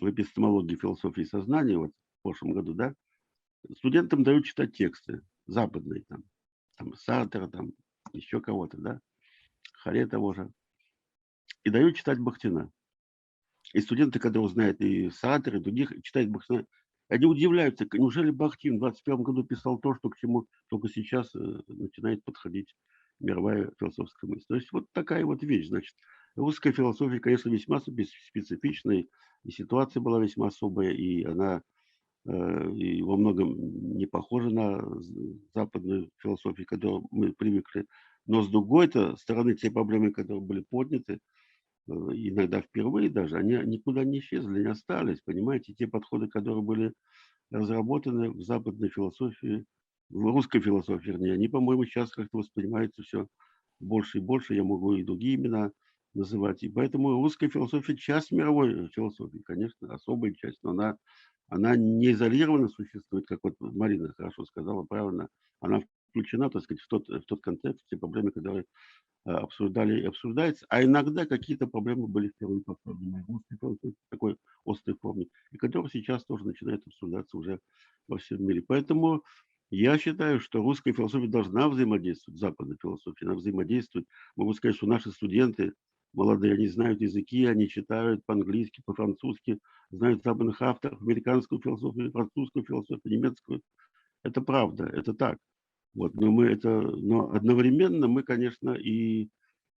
в эпистемологии философии сознания, вот в прошлом году, да, студентам дают читать тексты западные, там Сартера, там еще кого-то, да, Харе того же, и дают читать Бахтина. И студенты, когда узнают и Сартера, и других, читают Бахтина, они удивляются, неужели Бахтин в 21 году писал то, что к чему только сейчас начинает подходить мировая философская мысль. То есть вот такая вот вещь. Значит, русская философия, конечно, весьма специфичная, и ситуация была весьма особая, и она и во многом не похожа на западную философию, к которой мы привыкли. Но с другой-то стороны, те проблемы, которые были подняты, иногда впервые даже, они никуда не исчезли, не остались, понимаете, те подходы, которые были разработаны в западной философии, в русской философии, вернее, они, по-моему, сейчас как-то воспринимаются все больше и больше, я могу и другие имена называть, и поэтому русская философия часть мировой философии, конечно, особая часть, но она не изолированно существует, как вот Марина хорошо сказала, правильно, она включена, так сказать, в тот контекст, те проблемы, которые обсуждали и обсуждаются, а иногда какие-то проблемы были впервые поставлены в такой острой форме, и которые сейчас тоже начинают обсуждаться уже во всем мире. Поэтому я считаю, что русская философия должна взаимодействовать с западной философией, она взаимодействует. Могу сказать, что наши студенты молодые, они знают языки, они читают по-английски, по-французски, знают западных авторов, американскую философию, французскую философию, немецкую. Это правда, это так. Вот, но одновременно мы, конечно, и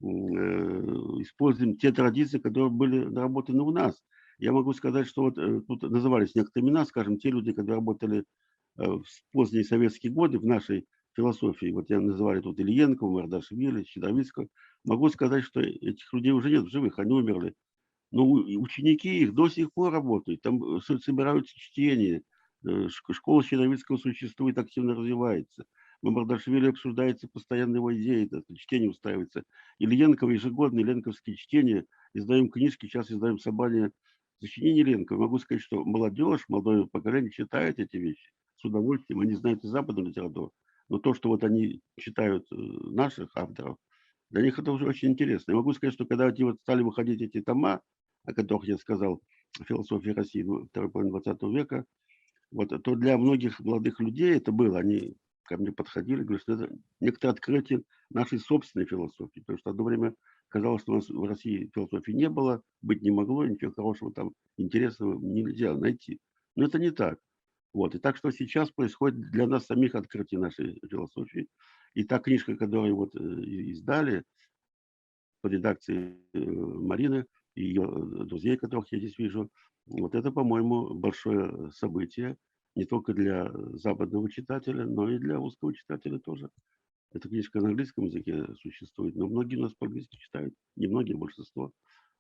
используем те традиции, которые были наработаны у нас. Я могу сказать, что вот тут назывались некоторые имена, скажем, те люди, которые работали в поздние советские годы в нашей философии. Вот я называли тут Ильенкова, Мардашвили, Щедровицкого. Могу сказать, что этих людей уже нет в живых, они умерли. Но ученики их до сих пор работают, там собираются чтения. Школа Щедровицкого существует, активно развивается. В Мардашвили обсуждается постоянно его идеи, чтение устраивается. Ильенкова ежегодно, ленковские чтения, издаем книжки, сейчас издаем собрание сочинений Ленкова. Могу сказать, что молодежь, молодое поколение читает эти вещи с удовольствием, они знают и западную литературу. Но то, что вот они читают наших авторов, для них это уже очень интересно. Я могу сказать, что когда вот стали выходить эти тома, о которых я сказал, философия России второй половины 20 века, вот, то для многих молодых людей это было. Они ко мне подходили, говорят, что это некоторое открытие нашей собственной философии. Потому что одно время казалось, что у нас в России философии не было, быть не могло, ничего хорошего там интересного нельзя найти. Но это не так. Вот. И так что сейчас происходит для нас самих открытие нашей философии. И та книжка, которую вот издали по редакции Марины и ее друзей, которых я здесь вижу, вот это, по-моему, большое событие не только для западного читателя, но и для русского читателя тоже. Эта книжка на английском языке существует, но многие у нас по-английски читают, не многие, большинство.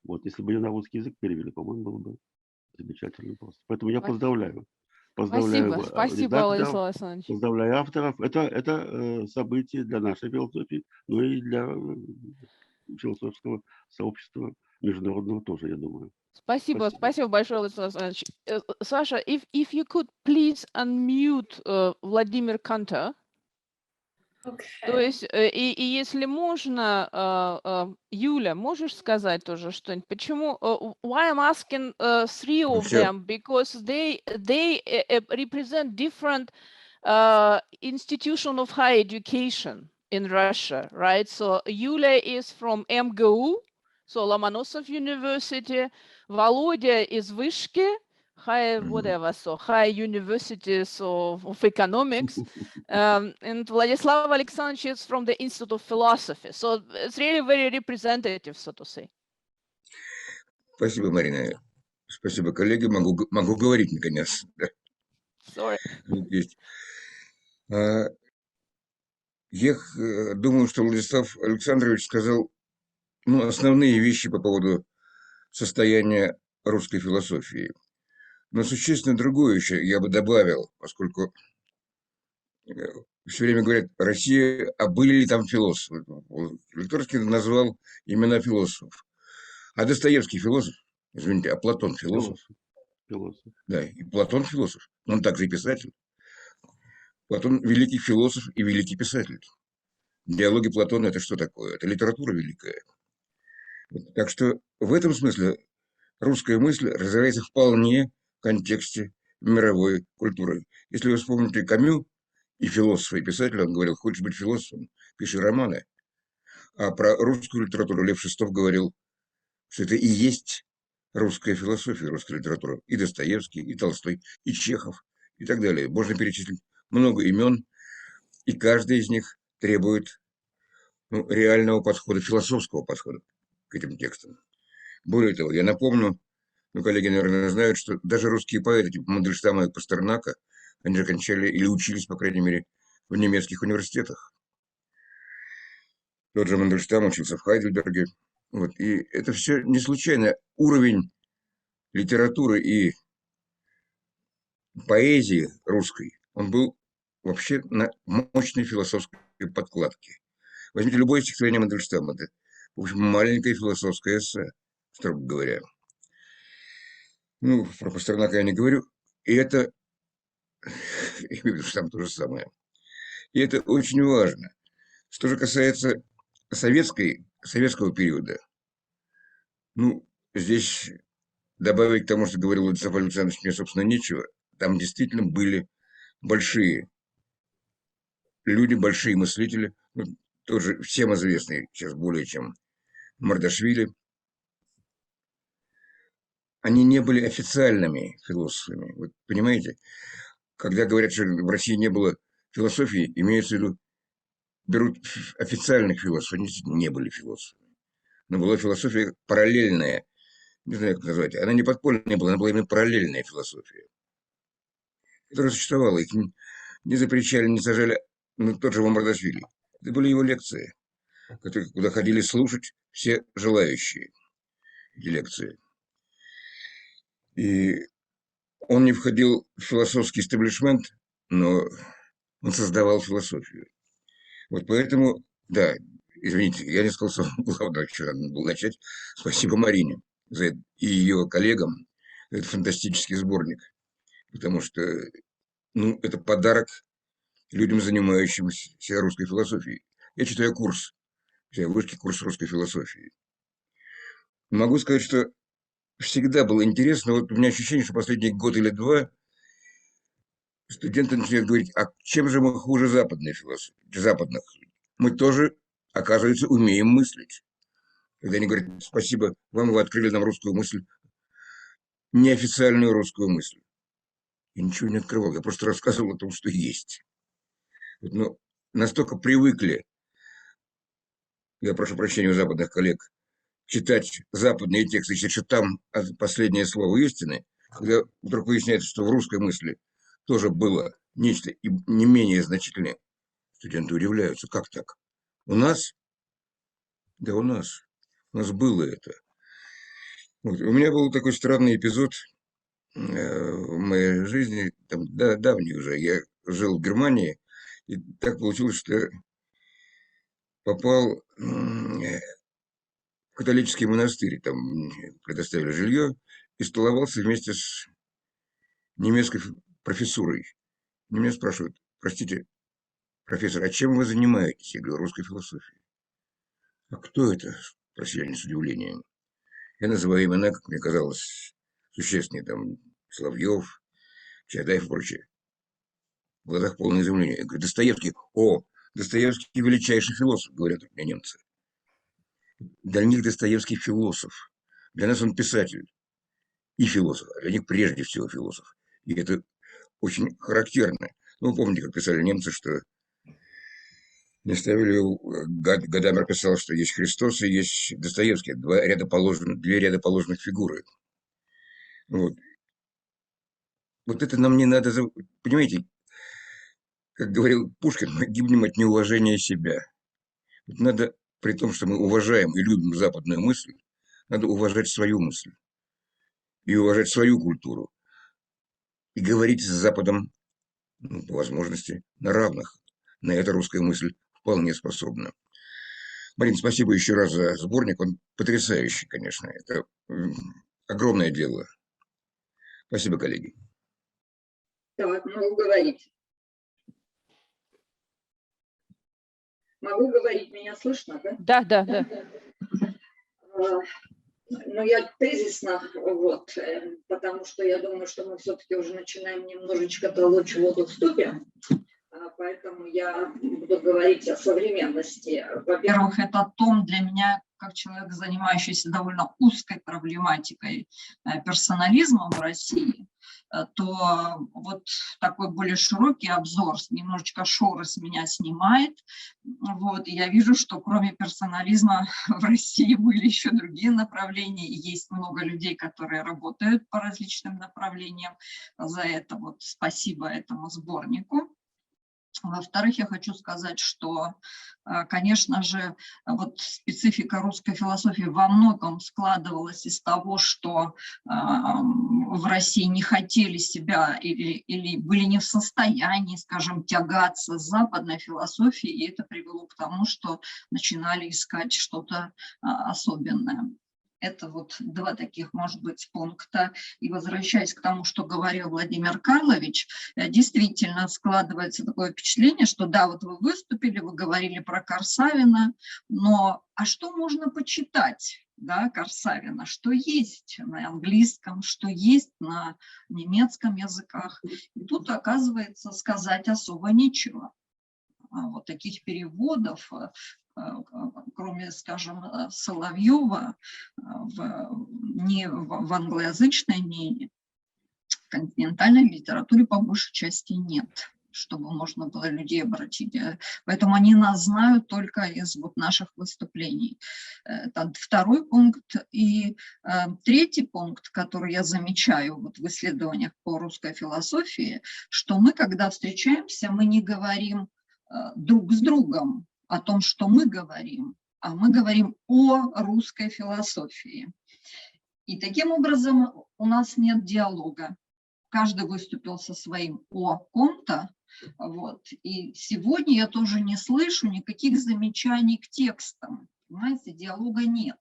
Вот, если бы ее на русский язык перевели, по-моему, было бы замечательно просто. Поэтому я поздравляю. Поздравляю Спасибо, редакторов, Александрович. поздравляю авторов. Это событие для нашей философии, но и для философского сообщества международного тоже, я думаю. Спасибо, спасибо большое, Владислав Александрович. Sasha, if you could please unmute Владимир Канта. То есть, и если можно, Юля, можешь сказать тоже что-нибудь? Почему? Why I'm asking three of them? Because they represent different institution of higher education in Russia, right? So Yulia is from MGU, so Lomonosov University. Volodya is Vышки, high whatever, so high universities of economics. And Vladislav Alexandrovich is from the Institute of Philosophy. So it's really very representative, so to say. Спасибо, Марина. Спасибо, коллеги. Могу говорить, наконец. Sorry. Я думаю, что Владислав Александрович сказал основные вещи по поводу состояния русской философии. Но существенно другое еще я бы добавил, поскольку все время говорят, Россия, а были ли там философы? Лекторский назвал имена философов. А Достоевский философ? Извините, а Платон философ? Философ. Да, и Платон философ. Он также и писатель. Платон великий философ и великий писатель. Диалоги Платона – это что такое? Это литература великая. Так что в этом смысле русская мысль развивается вполне в контексте мировой культуры. Если вы вспомните Камю и философа, и писателя, он говорил, хочешь быть философом, пиши романы. А про русскую литературу Лев Шестов говорил, что это и есть русская философия, русская литература. И Достоевский, и Толстой, и Чехов, и так далее. Можно перечислить много имен, и каждый из них требует реального подхода, философского подхода к этим текстам. Более того, я напомню, коллеги, наверное, знают, что даже русские поэты, типа Мандельштама и Пастернака, они же кончали или учились, по крайней мере, в немецких университетах. Тот же Мандельштам учился в Хайдельберге. И это все не случайно. Уровень литературы и поэзии русской, он был вообще на мощной философской подкладке. Возьмите любое стихотворение Мандельштама. Это, в общем, маленькое философское эссе, строго говоря. Про Пастернака я не говорю. И это... Там то же самое. И это очень важно. Что же касается советского периода, здесь добавить к тому, что говорил Владислав Александрович, мне, собственно, нечего. Там действительно были большие люди, большие мыслители, тоже всем известные сейчас более чем Мардашвили. Они не были официальными философами. Понимаете, когда говорят, что в России не было философии, имеется в виду, берут официальных философов, они действительно не были философами. Но была философия параллельная, не знаю, как назвать, она не подпольная была, она была именно параллельная философия, которая существовала, их не запрещали, не сажали, тот же Мардашвили. Это были его лекции, куда ходили слушать все желающие эти лекции. И он не входил в философский истеблишмент, но он создавал философию. Поэтому, да, извините, я не сказал, что главное, что надо было начать. Спасибо Марине и ее коллегам за этот фантастический сборник. Потому что, это подарок людям, занимающимся русской философией. Я читаю курс, вышки курс русской философии. Могу сказать, что всегда было интересно, у меня ощущение, что последний год или два студенты начинают говорить, а чем же мы хуже западных? Мы тоже, оказывается, умеем мыслить. Когда они говорят, спасибо вам, вы открыли нам русскую мысль, неофициальную русскую мысль. Я ничего не открывал, я просто рассказывал о том, что есть. Но настолько привыкли, я прошу прощения у западных коллег, читать западные тексты, считать, что там последнее слово истины, когда вдруг выясняется, что в русской мысли тоже было нечто и не менее значительное, студенты удивляются, как так? У нас? Да, у нас было это. У меня был такой странный эпизод в моей жизни, давний уже. Я жил в Германии, и так получилось, что попал католический монастырь, там предоставили жилье, и столовался вместе с немецкой профессурой. И меня спрашивают: простите, профессор, а чем вы занимаетесь? Я говорю: русской философией. А кто это? Спросили они с удивлением. Я называю имена, как мне казалось, существеннее, там, Соловьев, Чадаев и прочее. В глазах полное изумление. Я говорю: Достоевский. О, Достоевский величайший философ, говорят у меня немцы. Для них Достоевский философ. Для нас он писатель и философ. А для них прежде всего философ. И это очень характерно. Ну, вы помните, как писали немцы, что не ставили, Гадамер писал, что есть Христос и есть Достоевский. Две ряда положенных фигуры. Вот. Вот это нам не надо... Понимаете, как говорил Пушкин, мы гибнем от неуважения себя. Вот надо, при том, что мы уважаем и любим западную мысль, надо уважать свою мысль и уважать свою культуру. И говорить с Западом, ну, по возможности, на равных. На это русская мысль вполне способна. Марин, спасибо еще раз за сборник. Он потрясающий, конечно. Это огромное дело. Спасибо, коллеги. Так, могу говорить. Могу говорить, меня слышно, да? Да. Ну, я тезисно, вот, потому что я думаю, что мы все-таки уже начинаем немножечко толочь воду в ступе, поэтому я буду говорить о современности. Во-первых, это том для меня, как человек, занимающийся довольно узкой проблематикой персонализма в России, то вот такой более широкий обзор, немножечко шоры с меня снимает. Вот, и я вижу, что кроме персонализма в России были еще другие направления, и есть много людей, которые работают по различным направлениям. За это вот спасибо этому сборнику. Во-вторых, я хочу сказать, что, конечно же, вот специфика русской философии во многом складывалась из того, что в России не хотели себя или были не в состоянии, скажем, тягаться с западной философией, и это привело к тому, что начинали искать что-то особенное. Это вот два таких, может быть, пункта. И возвращаясь к тому, что говорил Владимир Карлович, действительно складывается такое впечатление, что да, вот вы выступили, вы говорили про Корсавина, но а что можно почитать, да, Корсавина? Что есть на английском, что есть на немецком языках? И тут, оказывается, сказать особо нечего. Вот таких переводов, кроме, скажем, Соловьева, ни в англоязычной, ни в континентальной литературе по большей части нет, чтобы можно было людей обратить. Поэтому они нас знают только из вот наших выступлений. Это второй пункт. И третий пункт, который я замечаю вот в исследованиях по русской философии, что мы, когда встречаемся, мы не говорим друг с другом о том, что мы говорим, а мы говорим о русской философии. И таким образом у нас нет диалога. Каждый выступил со своим о ком-то. Вот. И сегодня я тоже не слышу никаких замечаний к текстам. Понимаете, диалога нет.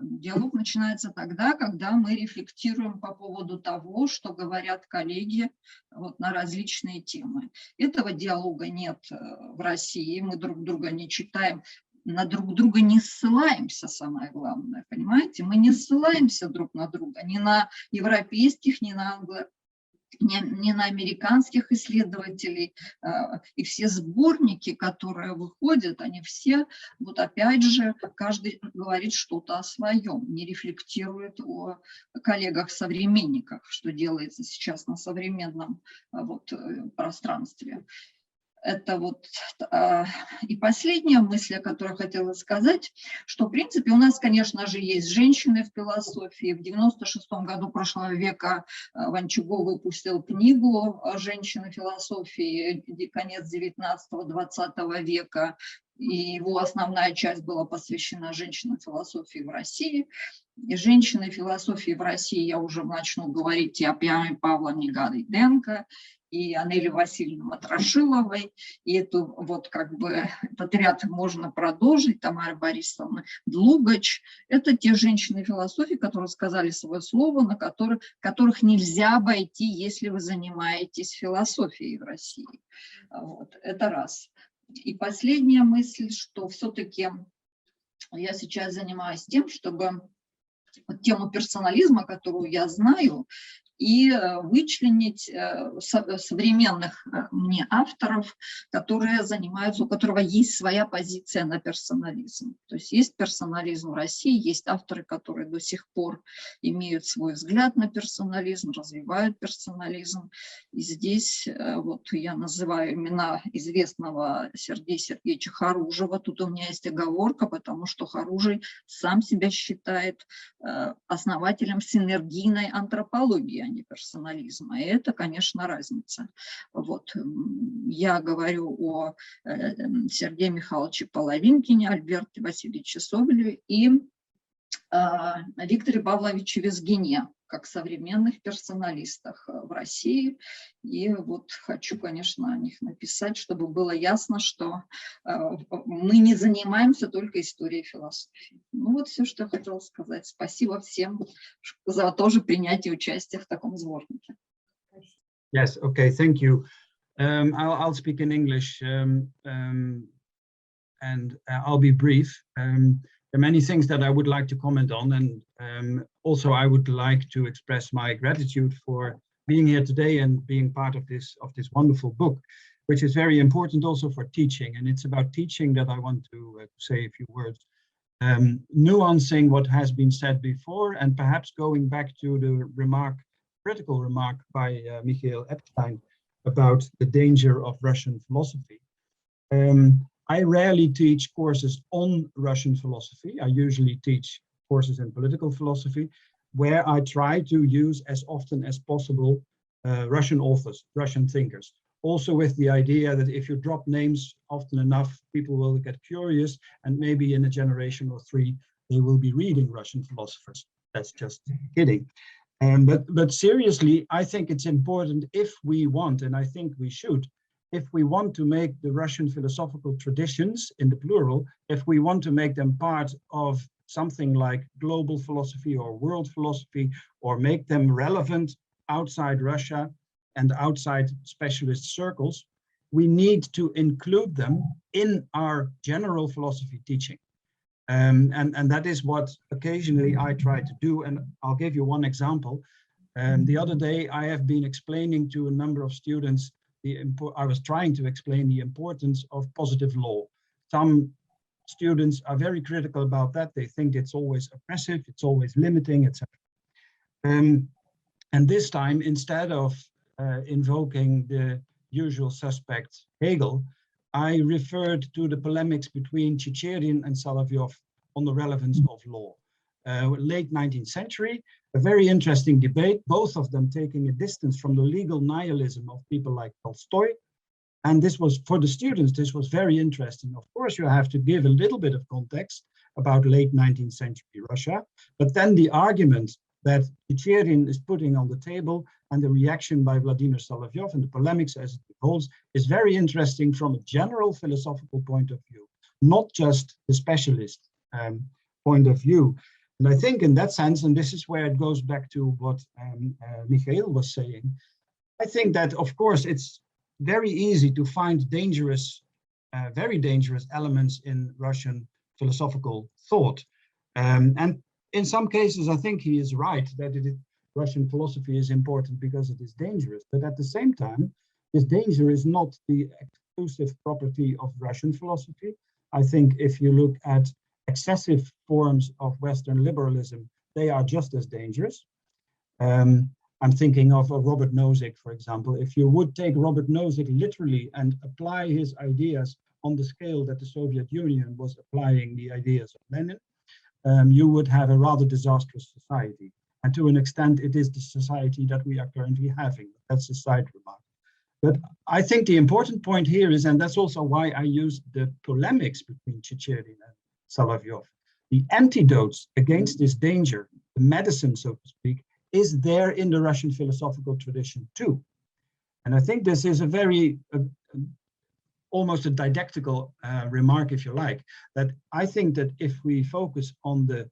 Диалог начинается тогда, когда мы рефлектируем по поводу того, что говорят коллеги вот на различные темы. Этого диалога нет в России, мы друг друга не читаем, на друг друга не ссылаемся, самое главное, понимаете? Мы не ссылаемся друг на друга, ни на европейских, ни на не на американских исследователей, и все сборники, которые выходят, они все, вот опять же, каждый говорит что-то о своем, не рефлектирует о коллегах-современниках, что делается сейчас на современном вот пространстве. Это вот и последняя мысль, о которой хотела сказать, что, в принципе, у нас, конечно же, есть женщины в философии. В 96-м году прошлого века Ванчугов выпустил книгу «Женщины философии», конец 19-20 века. И его основная часть была посвящена женщинам философии в России. И женщины философии в России, я уже начну говорить и о Пьяме Павловне Гайденко, и о Нелле Васильевне Матрошиловой, и эту вот как бы этот ряд можно продолжить, Тамара Борисовна Длугач. Это те женщины философии, которые сказали свое слово, на которых нельзя обойти, если вы занимаетесь философией в России. Вот, это раз. И последняя мысль, что все-таки я сейчас занимаюсь тем, чтобы тему персонализма, которую я знаю, и вычленить современных мне авторов, которые занимаются, у которого есть своя позиция на персонализм. То есть есть персонализм в России, есть авторы, которые до сих пор имеют свой взгляд на персонализм, развивают персонализм. И здесь вот я называю имена известного Сергея Сергеевича Харужева. Тут у меня есть оговорка, потому что Харужий сам себя считает основателем синергийной антропологии, а не персонализма. И это, конечно, разница. Вот. Я говорю о Сергее Михайловиче Половинкине, Альберте Васильевиче Соболеве и Викторе Павловиче Визгине, как современных персоналистах в России. И вот хочу, конечно, о них написать, чтобы было ясно, что мы не занимаемся только историей философии. Ну вот все, что я хотела сказать. Спасибо всем за тоже принятие участия в таком сборнике. Yes, okay, thank you. I'll speak in English and I'll be brief. There are many things that I would like to comment on, and also I would like to express my gratitude for being here today and being part of this wonderful book, which is very important also for teaching. And it's about teaching that I want to say a few words, nuancing what has been said before, and perhaps going back to the critical remark by Mikhail Epstein about the danger of Russian philosophy. I rarely teach courses on Russian philosophy. I usually teach courses in political philosophy, where I try to use as often as possible Russian authors, Russian thinkers. Also with the idea that if you drop names often enough, people will get curious, and maybe in a generation or three, they will be reading Russian philosophers. That's just kidding. But seriously, I think it's important if we want, and I think we should, if we want to make the Russian philosophical traditions, in the plural, if we want to make them part of something like global philosophy or world philosophy, or make them relevant outside Russia and outside specialist circles, we need to include them in our general philosophy teaching. And that is what occasionally I try to do. And I'll give you one example. The other day, I have been explaining to a number of students I was trying to explain the importance of positive law. Some students are very critical about that. They think it's always oppressive, it's always limiting, etc. And this time, instead of invoking the usual suspect Hegel, I referred to the polemics between Chicherin and Solovyov on the relevance of law. Late 19th century, a very interesting debate, both of them taking a distance from the legal nihilism of people like Tolstoy. And this was, for the students, this was very interesting. Of course, you have to give a little bit of context about late 19th century Russia, but then the argument that Chicherin is putting on the table and the reaction by Vladimir Solovyov and the polemics as it unfolds is very interesting from a general philosophical point of view, not just the specialist point of view. And I think in that sense, and this is where it goes back to what Mikhail was saying, I think that, of course, it's very easy to find dangerous, very dangerous elements in Russian philosophical thought. And in some cases, I think he is right that Russian philosophy is important because it is dangerous. But at the same time, this danger is not the exclusive property of Russian philosophy. I think if you look at excessive forms of Western liberalism, they are just as dangerous. I'm thinking of Robert Nozick, for example. If you would take Robert Nozick literally and apply his ideas on the scale that the Soviet Union was applying the ideas of Lenin, you would have a rather disastrous society. And to an extent, it is the society that we are currently having. That's a side remark. But I think the important point here is, and that's also why I used the polemics between Chicherin and Solovyov, the antidotes against this danger, the medicine, so to speak, is there in the Russian philosophical tradition too. And I think this is a very, almost a didactical remark, if you like, that I think that if we focus on the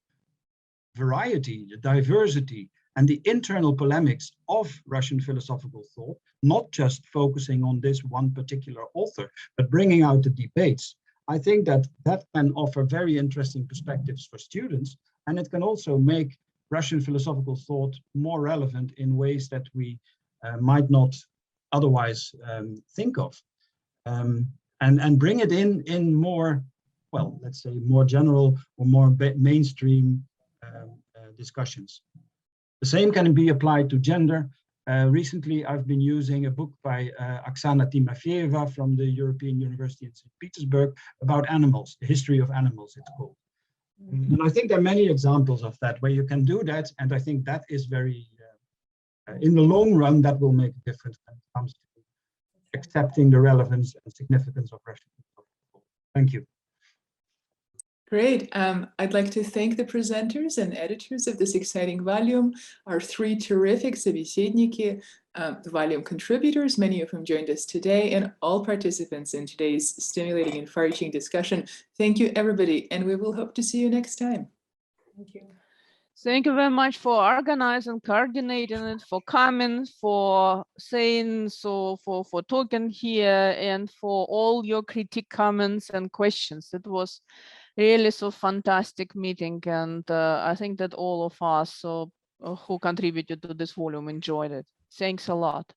variety, the diversity, and the internal polemics of Russian philosophical thought, not just focusing on this one particular author, but bringing out the debates, I think that that can offer very interesting perspectives for students, and it can also make Russian philosophical thought more relevant in ways that we might not otherwise think of, and bring it in more, well, let's say more general or more mainstream discussions. The same can be applied to gender. Recently, I've been using a book by Oksana Timofeyeva from the European University in St. Petersburg about animals, the history of animals, it's called. And I think there are many examples of that where you can do that. And I think that is very, in the long run, that will make a difference when it comes to accepting the relevance and significance of Russian philosophy. Thank you. Great. I'd like to thank the presenters and editors of this exciting volume, our three terrific собеседники, the volume contributors, many of whom joined us today, and all participants in today's stimulating and far-reaching discussion. Thank you, everybody, and we will hope to see you next time. Thank you. Thank you very much for organizing, coordinating it, for coming, for saying so, for talking here, and for all your critique, comments, and questions. It was really so fantastic meeting, and I think that all of us who contributed to this volume enjoyed it. Thanks a lot.